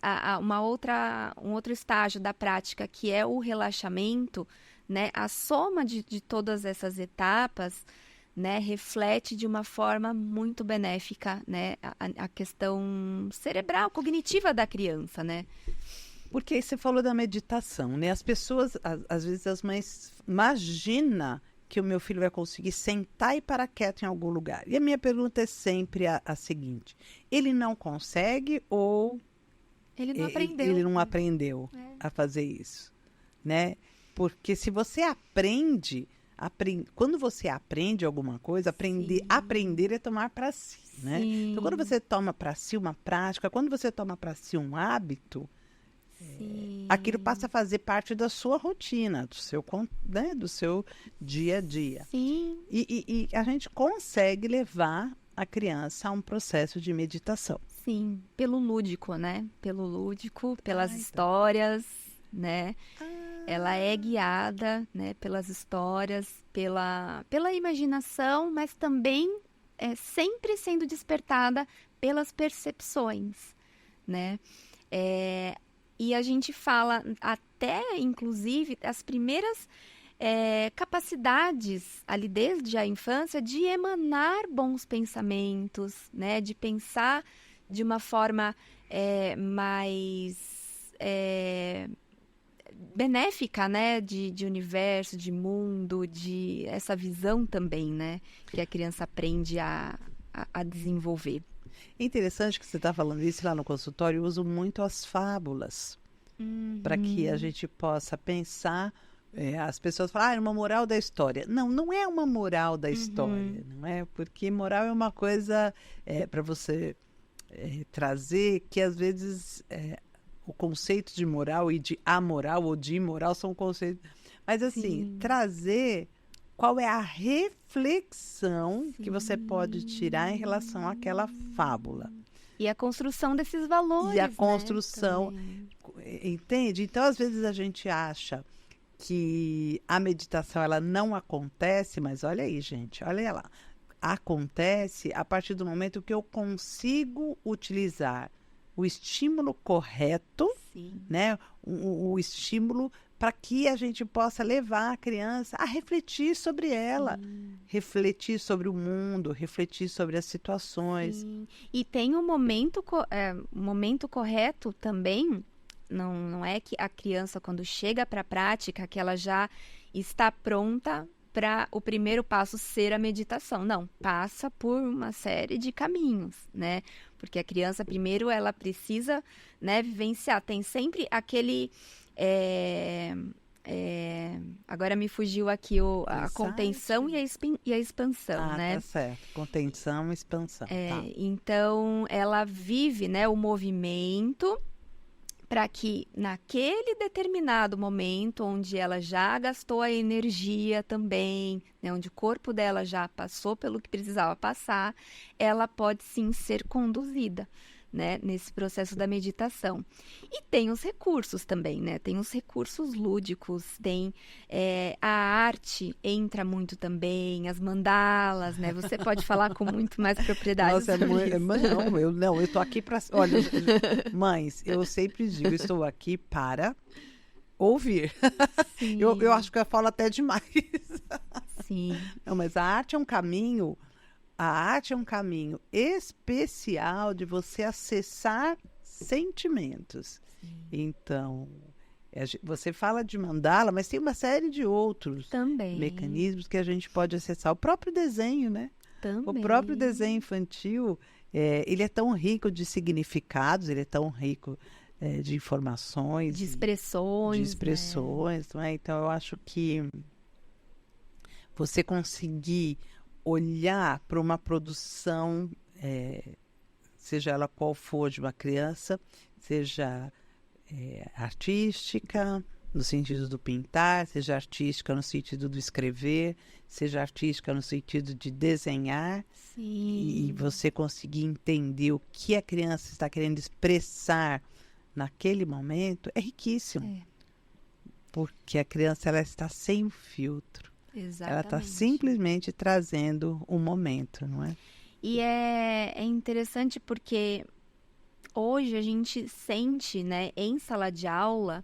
S2: um outro estágio da prática, que é o relaxamento, né? A soma de todas essas etapas, né, reflete de uma forma muito benéfica, né, a questão cerebral, cognitiva da criança, né?
S1: Porque aí você falou da meditação, né? As pessoas, às vezes as mães, imagina que o meu filho vai conseguir sentar e parar quieto em algum lugar. E a minha pergunta é sempre a seguinte: ele não consegue ou
S2: Ele não aprendeu.
S1: ele não aprendeu a fazer isso, né? Porque se você quando você aprende alguma coisa, aprender é tomar para si, né?
S2: Sim.
S1: Então, quando você toma para si uma prática, quando você toma para si um hábito, aquilo passa a fazer parte da sua rotina, do seu dia a dia.
S2: Sim.
S1: E a gente consegue levar a criança a um processo de meditação.
S2: Sim, pelo lúdico, né? Pelo lúdico, pelas histórias, né? Ela é guiada, né, pelas histórias, pela imaginação, mas também sempre sendo despertada pelas percepções, né? E a gente fala até, inclusive, as primeiras capacidades ali desde a infância de emanar bons pensamentos, né? De pensar de uma forma mais benéfica, né? De universo, de mundo, de essa visão também, né? Que a criança aprende a desenvolver.
S1: É interessante que você está falando isso lá no consultório. Eu uso muito as fábulas para que a gente possa pensar. As pessoas falam, é uma moral da história. Não, não é uma moral da história, não é? Porque moral é uma coisa para você trazer que às vezes o conceito de moral e de amoral ou de imoral são conceitos. Mas assim, trazer qual é a reflexão que você pode tirar em relação àquela fábula.
S2: E a construção desses valores.
S1: E a construção,
S2: né,
S1: entende? Então, às vezes a gente acha que a meditação ela não acontece, mas olha aí, gente, olha lá. Acontece a partir do momento que eu consigo utilizar o estímulo correto, né? O estímulo para que a gente possa levar a criança a refletir sobre ela, refletir sobre o mundo, refletir sobre as situações.
S2: Sim. E tem um momento correto também. Não é que a criança, quando chega para a prática, que ela já está pronta para o primeiro passo ser a meditação. Não, passa por uma série de caminhos, né? Porque a criança, primeiro, ela precisa, né, vivenciar. Tem sempre aquele... agora me fugiu aqui a contenção e a expansão, né?
S1: Tá certo. Contenção e expansão. Tá.
S2: Então, ela vive, né, o movimento para que naquele determinado momento, onde ela já gastou a energia também, né, onde o corpo dela já passou pelo que precisava passar, ela pode sim ser conduzida, né, nesse processo da meditação. E tem os recursos também, né? Tem os recursos lúdicos, tem a arte entra muito também, as mandalas, né? Você pode falar com muito mais propriedade.
S1: Nossa,
S2: sobre isso.
S1: eu tô aqui para... Olha, mães, eu sempre digo, estou aqui para ouvir. Eu acho que eu falo até demais.
S2: Sim.
S1: Não, mas a arte é um caminho... A arte é um caminho especial de você acessar sentimentos. Então, você fala de mandala, mas tem uma série de outros mecanismos que a gente pode acessar. O próprio desenho, né?
S2: Também.
S1: O próprio desenho infantil, ele é tão rico de significados, ele é tão rico de informações.
S2: De expressões.
S1: Não é? Então, eu acho que você conseguir olhar para uma produção, seja ela qual for, de uma criança, seja artística, no sentido do pintar, seja artística no sentido do escrever, seja artística no sentido de desenhar, e você conseguir entender o que a criança está querendo expressar naquele momento, é riquíssimo. Porque a criança ela está sem filtro.
S2: Exatamente.
S1: Ela está simplesmente trazendo um momento, não é?
S2: E é interessante porque hoje a gente sente, né, em sala de aula,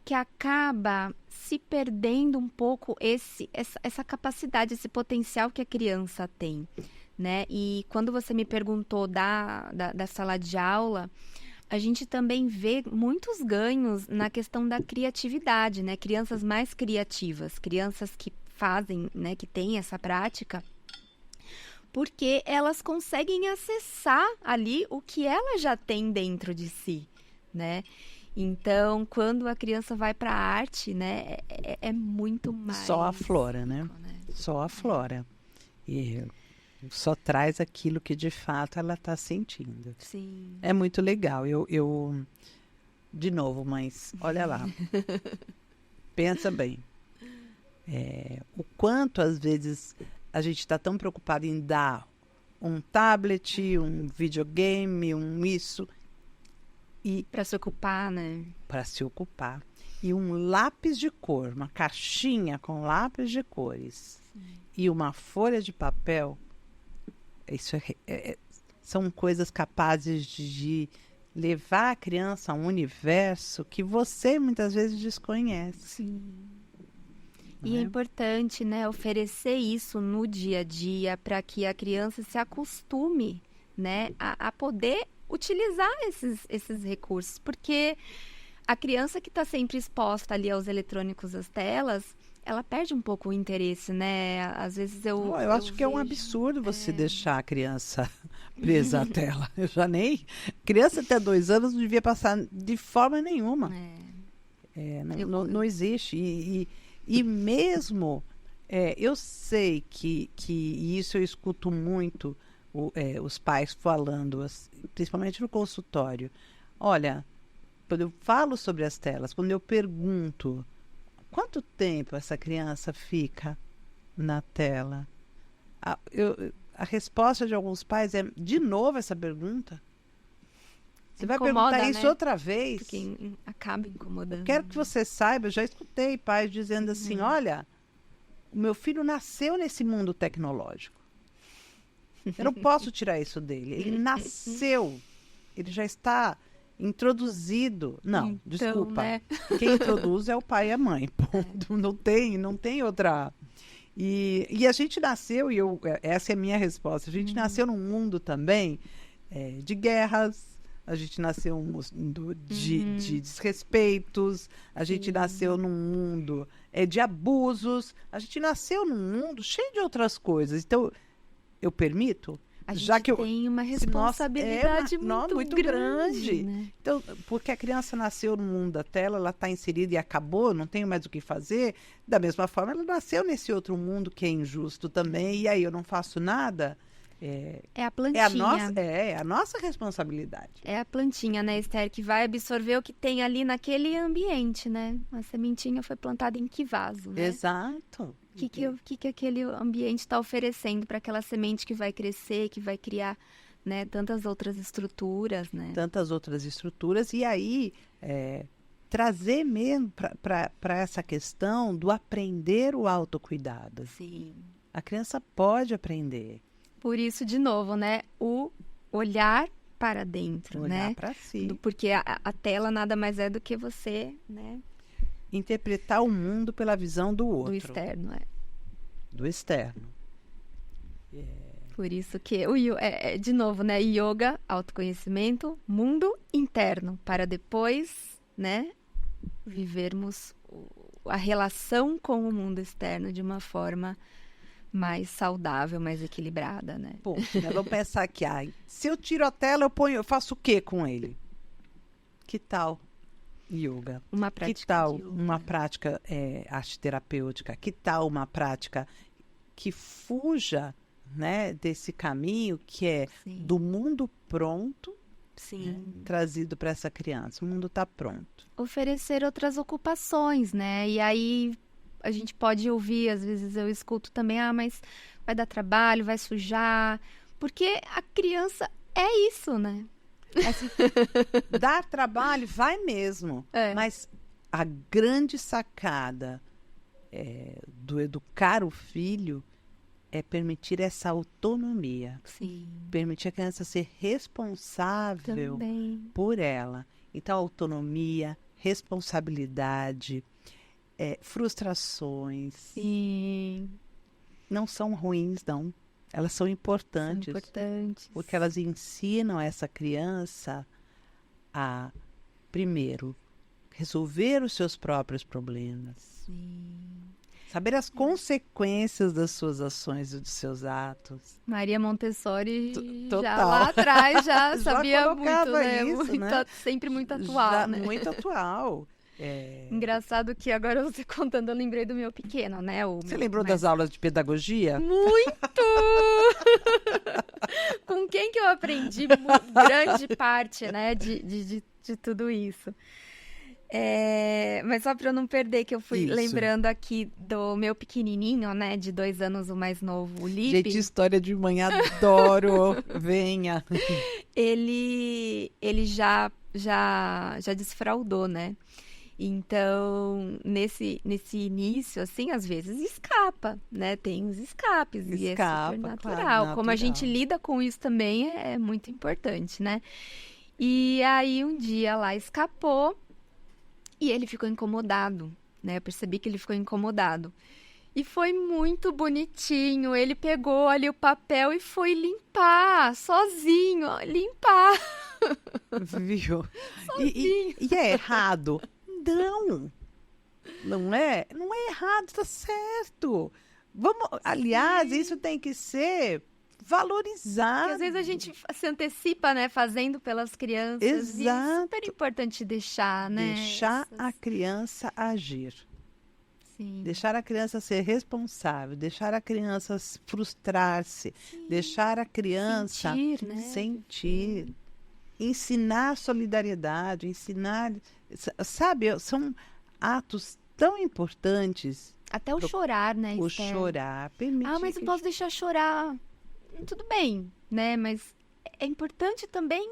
S2: que acaba se perdendo um pouco essa capacidade, esse potencial que a criança tem, né? E quando você me perguntou da sala de aula, a gente também vê muitos ganhos na questão da criatividade, né? Crianças mais criativas, crianças que fazem, né, que têm essa prática, porque elas conseguem acessar ali o que ela já tem dentro de si, né? Então, quando a criança vai para a arte, né, é muito mais...
S1: Só aflora, né? Só aflora. E só traz aquilo que, de fato, ela está sentindo.
S2: Sim.
S1: É muito legal. Eu... De novo, mas olha lá. Pensa bem. O quanto, às vezes, a gente está tão preocupado em dar um tablet, um videogame, isso...
S2: Para se ocupar, né?
S1: Para se ocupar. E um lápis de cor, uma caixinha com lápis de cores. Sim. E uma folha de papel. Isso são coisas capazes de levar a criança a um universo que você muitas vezes desconhece.
S2: Sim. E é importante, né, oferecer isso no dia a dia para que a criança se acostume, né, a poder utilizar esses recursos, porque a criança que está sempre exposta ali aos eletrônicos, às telas, ela perde um pouco o interesse, né? Às vezes
S1: eu acho que é um absurdo você deixar a criança presa à tela. Eu já nem... Criança até 2 anos não devia passar de forma nenhuma. Não existe. E mesmo... eu sei que e isso eu escuto muito os pais falando, principalmente no consultório. Olha, quando eu falo sobre as telas, quando eu pergunto quanto tempo essa criança fica na tela, a resposta de alguns pais é, de novo essa pergunta? Você vai perguntar isso outra vez?
S2: Porque acaba incomodando.
S1: Quero que você saiba, eu já escutei pais dizendo assim, olha, o meu filho nasceu nesse mundo tecnológico. Eu não posso tirar isso dele. Ele nasceu. Ele já está introduzido. Não,
S2: então,
S1: desculpa.
S2: Né?
S1: Quem introduz é o pai e a mãe. Ponto. Não tem outra... E a gente nasceu, essa é a minha resposta, a gente nasceu num mundo também de guerras, a gente nasceu de desrespeitos, a gente nasceu num mundo de abusos, a gente nasceu num mundo cheio de outras coisas. Então, eu permito?
S2: A gente
S1: já que
S2: tem uma responsabilidade muito grande. Né?
S1: Então, porque a criança nasceu no mundo da tela, ela está inserida e acabou, não tenho mais o que fazer. Da mesma forma, ela nasceu nesse outro mundo que é injusto também, e aí eu não faço nada.
S2: É a plantinha.
S1: É a nossa responsabilidade.
S2: É a plantinha, né, Esther, que vai absorver o que tem ali naquele ambiente, né? A sementinha foi plantada em que vaso, né?
S1: Exato.
S2: O que aquele ambiente está oferecendo para aquela semente que vai crescer, que vai criar, né, tantas outras estruturas, né?
S1: Tantas outras estruturas. E aí, trazer mesmo para essa questão do aprender o autocuidado.
S2: Sim.
S1: A criança pode aprender.
S2: Por isso, de novo, né, o olhar para dentro,
S1: olhar
S2: né?
S1: Para si.
S2: Porque a tela nada mais é do que você, né?
S1: Interpretar o mundo pela visão do outro.
S2: Do externo,
S1: Do externo.
S2: Por isso que, de novo, né? Yoga, autoconhecimento, mundo interno, para depois, né? Vivermos a relação com o mundo externo de uma forma mais saudável, mais equilibrada, né?
S1: Pô, vamos pensar aqui, se eu tiro a tela, eu faço o que com ele? Que tal yoga?
S2: Uma prática
S1: que tal
S2: de yoga?
S1: Uma prática arte terapêutica? Que tal uma prática que fuja, né, desse caminho que é
S2: Sim.
S1: do mundo pronto,
S2: Sim.
S1: Né, trazido para essa criança? O mundo está pronto.
S2: Oferecer outras ocupações, né? E aí a gente pode ouvir, às vezes eu escuto também, mas vai dar trabalho, vai sujar, porque a criança é isso, né?
S1: Assim, dar trabalho vai mesmo, mas a grande sacada do educar o filho é permitir essa autonomia.
S2: Sim.
S1: Permitir a criança ser responsável
S2: também
S1: por ela. Então, autonomia, responsabilidade, frustrações.
S2: Sim.
S1: Não são ruins, não. Elas são importantes.
S2: São importantes.
S1: Porque elas ensinam essa criança a, primeiro, resolver os seus próprios problemas.
S2: Sim.
S1: Saber as consequências das suas ações e dos seus atos.
S2: Maria Montessori
S1: Total.
S2: já lá atrás já sabia muito, né?
S1: Isso, né?
S2: Sempre muito atual, né?
S1: Muito atual.
S2: Engraçado que agora você contando, eu lembrei do meu pequeno, né?
S1: Você lembrou das aulas de pedagogia?
S2: Muito! Com quem que eu aprendi grande parte, né, de tudo isso. Mas só para eu não perder, que eu fui lembrando aqui do meu pequenininho, né, de 2 anos, o mais novo, o Lipe.
S1: Gente, história de mãe, adoro. Venha.
S2: Ele já desfraudou, né? Então, nesse início, assim, às vezes escapa, né? Tem os escapes e é super natural.
S1: Claro,
S2: como a gente lida com isso também é muito importante, né? E aí, um dia lá escapou e ele ficou incomodado, né? Eu percebi que ele ficou incomodado. E foi muito bonitinho. Ele pegou ali o papel e foi limpar, sozinho, limpar.
S1: Viu? E é errado? Não. Não é? Não é errado, está certo. Aliás, isso tem que ser valorizado.
S2: Porque às vezes a gente se antecipa, né? Fazendo pelas crianças.
S1: Exato.
S2: E é super importante deixar, né?
S1: Deixar a criança agir.
S2: Sim.
S1: Deixar a criança ser responsável, deixar a criança frustrar-se, deixar a criança
S2: sentir, né?
S1: sentir, ensinar solidariedade, ensinar, sabe, são atos tão importantes.
S2: Até o chorar, né,
S1: O
S2: Esther?
S1: chorar, permitir
S2: mas eu
S1: que...
S2: posso deixar chorar. Tudo bem, né? Mas é importante também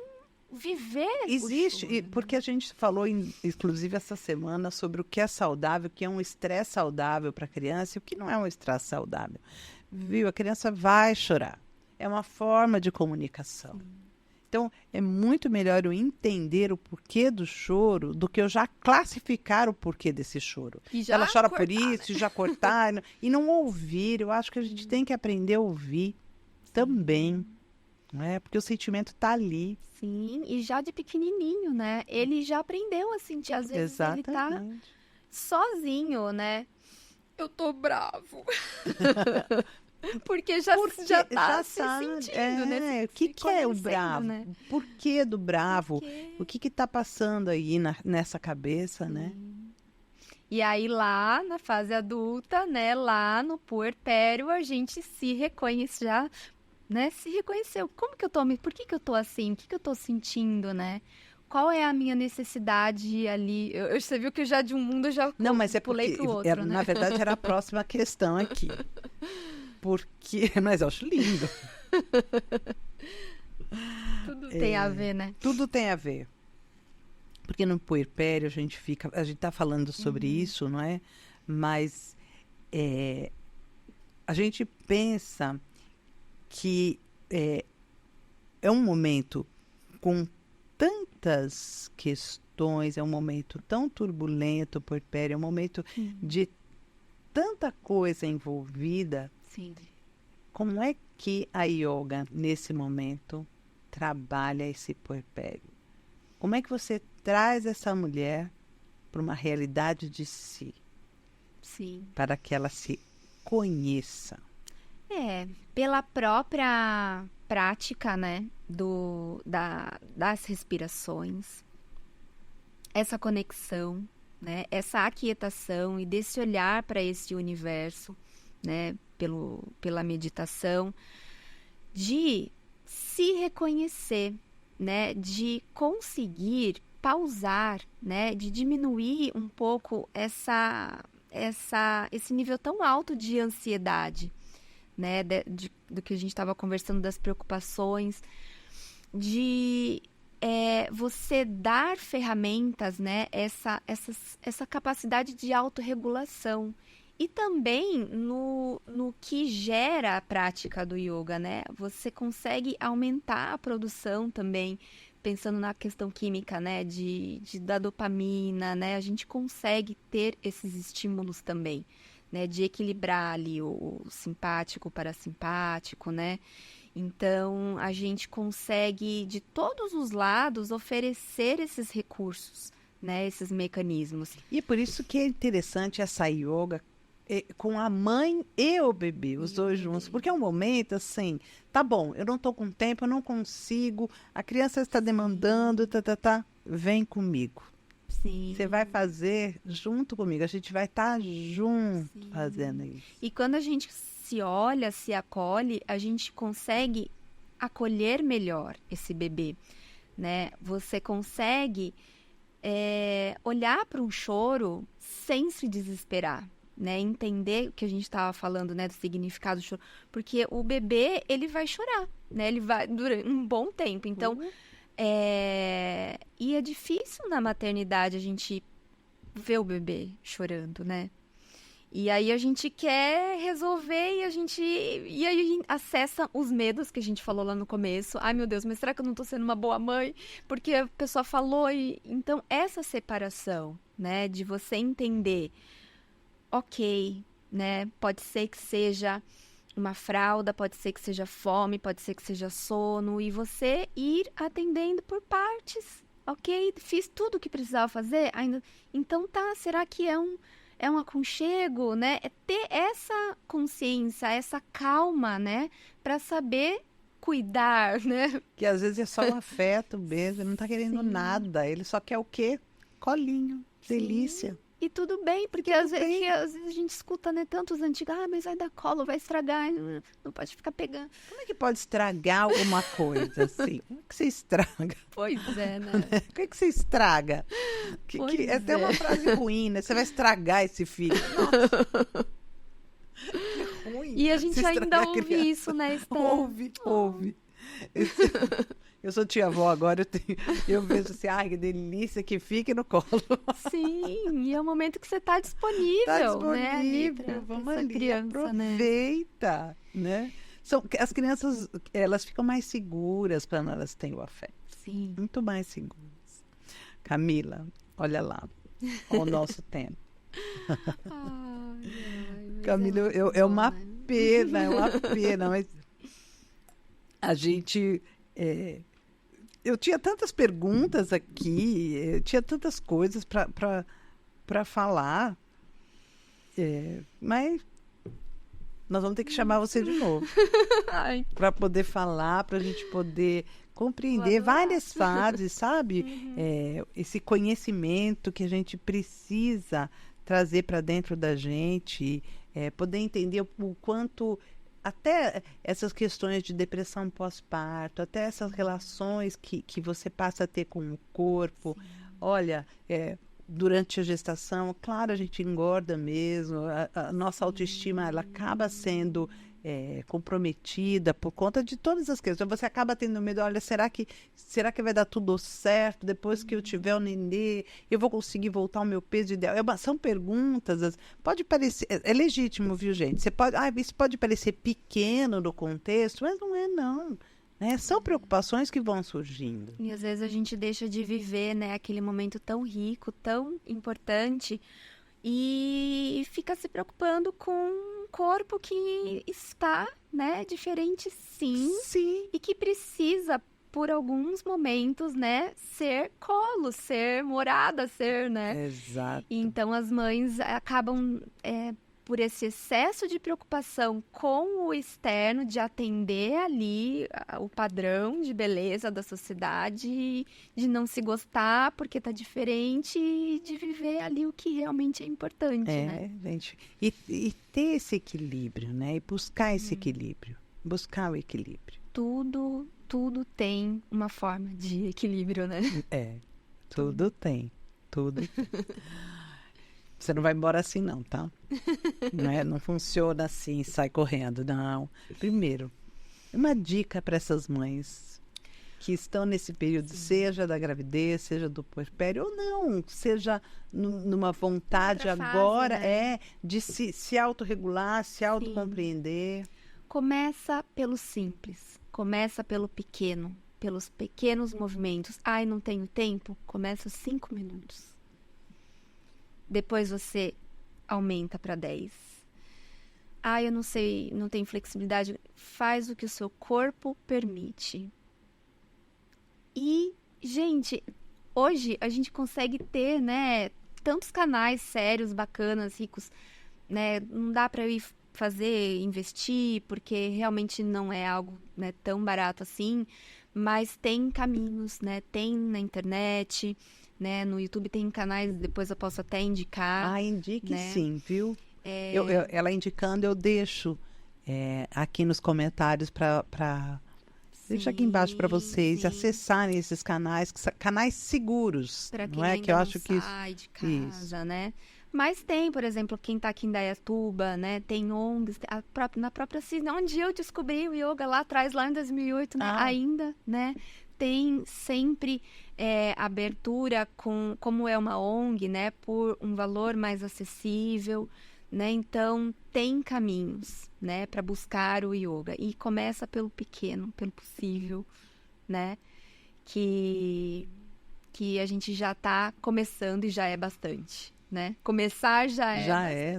S2: viver
S1: Existe,
S2: o choro, né?
S1: porque a gente falou, inclusive, essa semana sobre o que é saudável, o que é um estresse saudável para a criança e o que não é um estresse saudável. Viu? A criança vai chorar. É uma forma de comunicação.
S2: Sim.
S1: Então, é muito melhor eu entender o porquê do choro do que eu já classificar o porquê desse choro. Ela chora
S2: cortar,
S1: por isso,
S2: né?
S1: já cortar, e não ouvir. Eu acho que a gente tem que aprender a ouvir também. Não é? Porque o sentimento está ali.
S2: Sim, e já de pequenininho, né? Ele já aprendeu a sentir. Às vezes ele tá
S1: Exatamente.
S2: sozinho, né? Eu tô bravo. Porque já tá se sentindo, né?
S1: O que é o bravo?
S2: Né?
S1: Por que do bravo? O que está passando aí nessa cabeça,
S2: Sim.
S1: né?
S2: E aí lá na fase adulta, né? Lá no puerpério, a gente se reconhece já, né? Se reconheceu. Como que eu tô? Por que eu tô assim? O que eu tô sentindo, né? Qual é a minha necessidade ali? Você viu que já de um mundo eu já
S1: Não, mas é
S2: pulei
S1: porque,
S2: pro outro, né?
S1: na verdade, era a próxima questão aqui. Porque, mas eu acho lindo.
S2: Tudo tem a ver, né?
S1: Tudo tem a ver. Porque no puerpério a gente tá falando sobre isso, não é? Mas a gente pensa que é um momento com tantas questões, é um momento tão turbulento, o puerpério, é um momento de tanta coisa envolvida.
S2: Sim.
S1: Como é que a yoga, nesse momento, trabalha esse puerpério? Como é que você traz essa mulher para uma realidade de si?
S2: Sim.
S1: Para que ela se conheça.
S2: Pela própria prática, né, das respirações, essa conexão, né, essa aquietação e desse olhar para esse universo, né, pela meditação, de se reconhecer, né, de conseguir pausar, né, de diminuir um pouco esse nível tão alto de ansiedade, né, do que a gente estava conversando, das preocupações, de você dar ferramentas, né, essa capacidade de autorregulação. E também no que gera a prática do yoga, né? Você consegue aumentar a produção também, pensando na questão química, né? Da dopamina, né? A gente consegue ter esses estímulos também, né? De equilibrar ali o simpático, o parasimpático, né? Então, a gente consegue, de todos os lados, oferecer esses recursos, né? Esses mecanismos.
S1: E é por isso que é interessante essa yoga com a mãe e o bebê, os dois juntos. Porque é um momento assim, tá bom, eu não tô com tempo, eu não consigo, a criança está demandando, vem comigo.
S2: Sim.
S1: Você vai fazer junto comigo, a gente vai estar junto fazendo isso.
S2: E quando a gente se olha, se acolhe, a gente consegue acolher melhor esse bebê, né? Você consegue olhar para um choro sem se desesperar, né? Entender o que a gente estava falando, né? Do significado do choro. Porque o bebê, ele vai chorar, né? Ele vai durante um bom tempo. Então, e é difícil na maternidade a gente ver o bebê chorando, né? E aí a gente quer resolver e aí a gente acessa os medos que a gente falou lá no começo. Ai, meu Deus, mas será que eu não tô sendo uma boa mãe? Porque a pessoa falou Então, essa separação, né? De você entender, ok, né? Pode ser que seja uma fralda, pode ser que seja fome, pode ser que seja sono, e você ir atendendo por partes, ok? Fiz tudo o que precisava fazer, ainda. Então tá, será que é um aconchego, né? É ter essa consciência, essa calma, né? Para saber cuidar, né?
S1: Que às vezes é só um afeto, um beijo, ele não tá querendo
S2: Sim.
S1: nada, ele só quer o quê? Colinho, delícia.
S2: E tudo bem, porque às vezes a gente escuta, né, tantos antigos, mas vai dar colo, vai estragar, não pode ficar pegando.
S1: Como é que pode estragar alguma coisa assim? Como é que você estraga?
S2: Pois é, né?
S1: Como é que você estraga?
S2: Pois
S1: É até uma
S2: é.
S1: frase ruim, né? Você vai estragar esse filho. Nossa, que ruim.
S2: E a gente
S1: Você
S2: ainda
S1: estragar a
S2: ouve
S1: criança.
S2: isso, né, Esther?
S1: Ouve. Eu sou tia-avó agora, eu vejo assim, ai, que delícia que fique no colo.
S2: Sim, e é o momento que você está disponível,
S1: Tá
S2: né, ali
S1: disponível,
S2: pra
S1: vamos
S2: essa
S1: ali,
S2: criança, né?
S1: aproveita, né? As crianças, elas ficam mais seguras quando elas têm o afeto,
S2: Sim.
S1: muito mais seguras. Camila, olha lá, o nosso tempo.
S2: Mas
S1: Camila,
S2: muito
S1: é
S2: bom,
S1: uma
S2: né?
S1: pena, mas a gente... eu tinha tantas perguntas aqui, eu tinha tantas coisas para falar, mas nós vamos ter que chamar você de novo
S2: Ai,
S1: para poder falar, para a gente poder compreender
S2: Vou adorar.
S1: várias fases, sabe? Esse conhecimento que a gente precisa trazer para dentro da gente, poder entender o quanto até essas questões de depressão pós-parto, até essas relações que você passa a ter com o corpo. Olha, durante a gestação, claro, a gente engorda mesmo, a nossa autoestima ela acaba sendo comprometida por conta de todas as questões. Você acaba tendo medo, olha, será que vai dar tudo certo? Depois que eu tiver o nenê, eu vou conseguir voltar ao meu peso ideal? São perguntas, pode parecer, é legítimo, viu, gente? Isso pode parecer pequeno no contexto, mas não é, não. Né? São preocupações que vão surgindo.
S2: E às vezes a gente deixa de viver, né, aquele momento tão rico, tão importante, e fica se preocupando com um corpo que está, né, diferente, sim,
S1: Sim.
S2: e que precisa, por alguns momentos, né, ser colo, ser morada, ser, né?
S1: Exato.
S2: Então as mães acabam por esse excesso de preocupação com o externo, de atender ali o padrão de beleza da sociedade, de não se gostar porque tá diferente e de viver ali o que realmente é importante, né?
S1: Gente, e ter esse equilíbrio, né? E buscar esse equilíbrio, buscar o equilíbrio.
S2: Tudo tem uma forma de equilíbrio, né?
S1: Tudo tem. Você não vai embora assim não, tá? Não funciona assim, sai correndo, não. Primeiro, uma dica para essas mães que estão nesse período, seja da gravidez, seja do puerpério, ou não, seja numa vontade
S2: Outra fase,
S1: agora,
S2: né?
S1: de se autorregular, se autocompreender.
S2: Começa pelo simples, começa pelo pequeno, pelos pequenos movimentos. Ai, não tenho tempo? Começa 5 minutos. Depois você aumenta para 10. Ai, eu não sei, não tenho flexibilidade. Faz o que o seu corpo permite. E, gente, hoje a gente consegue ter, né, tantos canais sérios, bacanas, ricos, né? Não dá para eu ir investir, porque realmente não é algo, né, tão barato assim, mas tem caminhos, né? Tem na internet, né? No YouTube tem canais, depois eu posso até indicar.
S1: Indique
S2: né?
S1: sim, viu? Ela indicando, eu deixo aqui nos comentários para deixa aqui embaixo para vocês acessarem esses canais, canais seguros,
S2: pra quem
S1: não é?
S2: ainda
S1: Que eu
S2: não
S1: acho que
S2: sai de casa, né? Mas tem, por exemplo, quem tá aqui em Indaiatuba, né? Tem ONGs, na própria cisne, onde eu descobri o yoga lá atrás, lá em 2008, né? Ainda, né? Tem sempre abertura como é uma ONG, né? Por um valor mais acessível, né? Então, tem caminhos, né? Para buscar o yoga. E começa pelo pequeno, pelo possível, né? Que a gente já tá começando e já é bastante. né? Começar já é.
S1: Já é,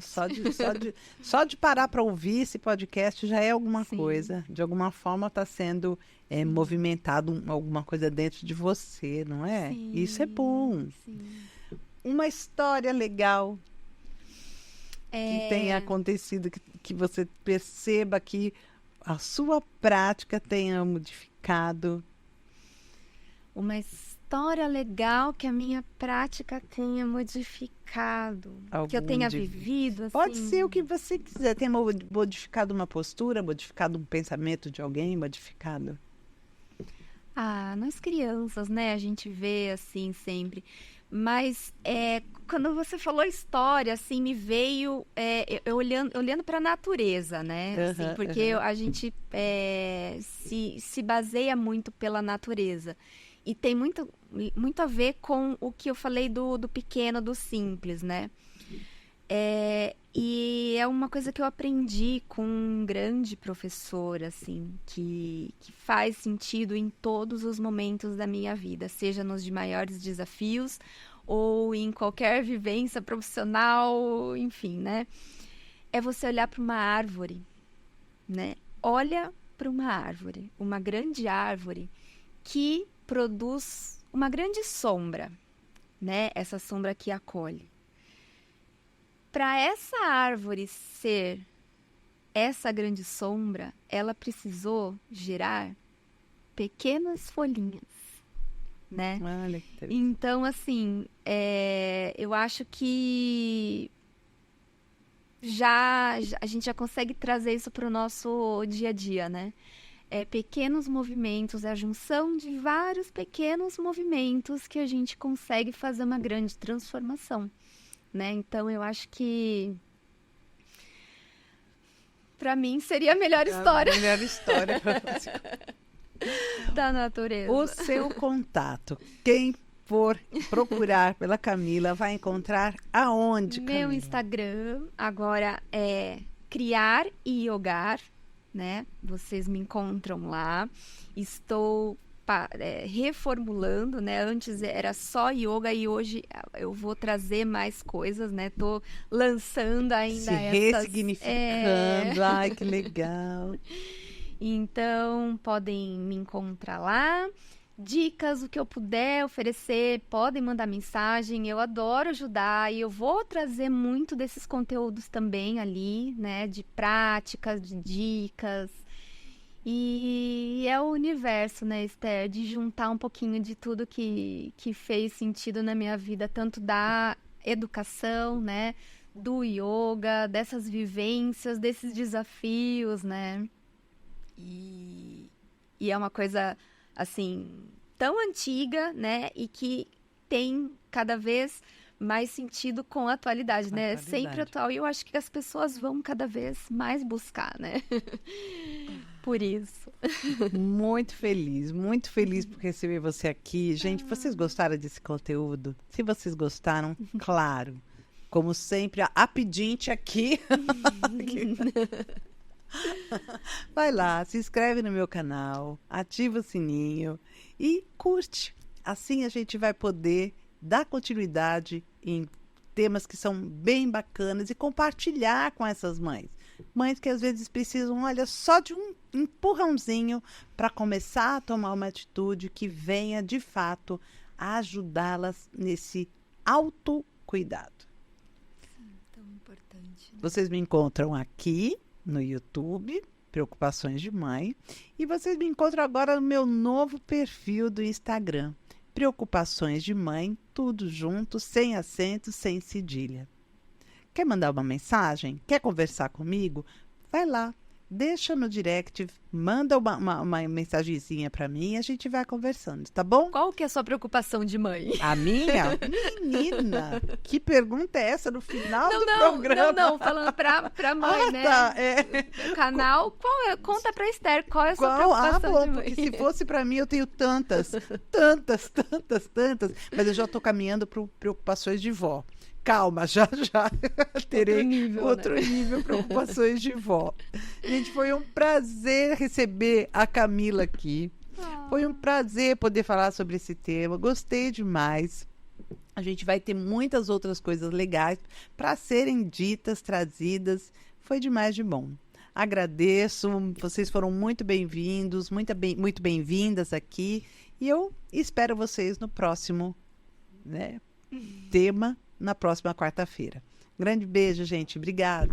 S1: só de parar para ouvir esse podcast já é alguma
S2: Sim.
S1: coisa. De alguma forma está sendo movimentado alguma coisa dentro de você, não é?
S2: Sim,
S1: Isso é bom.
S2: sim.
S1: Uma história legal que tenha acontecido, que você perceba que a sua prática tenha modificado.
S2: Uma história legal que a minha prática tenha modificado, que eu tenha vivido, assim.
S1: Pode ser o que você quiser. Tenha modificado uma postura, modificado um pensamento de alguém, modificado.
S2: Nós crianças, né? A gente vê assim sempre. Mas quando você falou história, assim, me veio eu olhando para a natureza, né? Assim, porque a gente se baseia muito pela natureza. E tem muito a ver com o que eu falei do pequeno, do simples, né? E é uma coisa que eu aprendi com um grande professor, assim, que faz sentido em todos os momentos da minha vida, seja nos de maiores desafios ou em qualquer vivência profissional, enfim, né? É você olhar para uma árvore, né? Olha para uma árvore, uma grande árvore que produz uma grande sombra, né? Essa sombra que acolhe. Para essa árvore ser essa grande sombra, ela precisou gerar pequenas folhinhas, né?
S1: Olha que interessante.
S2: Então, assim, eu acho que a gente já consegue trazer isso para o nosso dia a dia, né? Pequenos movimentos, é a junção de vários pequenos movimentos que a gente consegue fazer uma grande transformação. Né? Então, eu acho que para mim seria a melhor história.
S1: A melhor história para você.
S2: Da natureza.
S1: O seu contato. Quem for procurar pela Camila vai encontrar aonde, Camila?
S2: Meu Instagram agora é Criar e Yogar, né? Vocês me encontram lá. Estou reformulando, né? Antes era só yoga e hoje eu vou trazer mais coisas, né? Tô lançando ainda
S1: Se ressignificando. Ai, que legal.
S2: Então, podem me encontrar lá. Dicas, o que eu puder oferecer, podem mandar mensagem. Eu adoro ajudar e eu vou trazer muito desses conteúdos também ali, né? De práticas, de dicas. E é o universo, né, Esther, de juntar um pouquinho de tudo que fez sentido na minha vida, tanto da educação, né, do yoga, dessas vivências, desses desafios, né, e é uma coisa, assim, tão antiga, né, e que tem cada vez mais sentido com a atualidade, né, sempre atual, e eu acho que as pessoas vão cada vez mais buscar, né. Por isso.
S1: Muito feliz por receber você aqui. Gente, vocês gostaram desse conteúdo? Se vocês gostaram, claro, como sempre, a pedinte aqui. Vai lá, se inscreve no meu canal, ativa o sininho e curte. Assim a gente vai poder dar continuidade em temas que são bem bacanas e compartilhar com essas mães. Mães que às vezes precisam, olha, só de um empurrãozinho para começar a tomar uma atitude que venha, de fato, a ajudá-las nesse autocuidado.
S2: Sim, tão importante. Né?
S1: Vocês me encontram aqui no YouTube, Preocupações de Mãe, e vocês me encontram agora no meu novo perfil do Instagram, Preocupações de Mãe, tudo junto, sem acento, sem cedilha. Quer mandar uma mensagem? Quer conversar comigo? Vai lá, deixa no direct, manda uma mensagenzinha para mim e a gente vai conversando, tá bom?
S2: Qual que é a sua preocupação de mãe?
S1: A minha? Menina, que pergunta é essa no final do programa?
S2: Não, falando pra mãe, né?
S1: Tá,
S2: O canal, conta pra Esther, qual é a sua preocupação
S1: bom,
S2: de mãe?
S1: porque se fosse para mim eu tenho tantas, mas eu já estou caminhando para preocupações de vó. Calma, já terei outro nível, preocupações de vó. Gente, foi um prazer receber a Camila aqui. Foi um prazer poder falar sobre esse tema. Gostei demais. A gente vai ter muitas outras coisas legais para serem ditas, trazidas. Foi demais de bom. Agradeço, vocês foram muito bem-vindos, muito bem-vindas aqui. E eu espero vocês no próximo, né, tema, na próxima quarta-feira. Grande beijo, gente. Obrigada.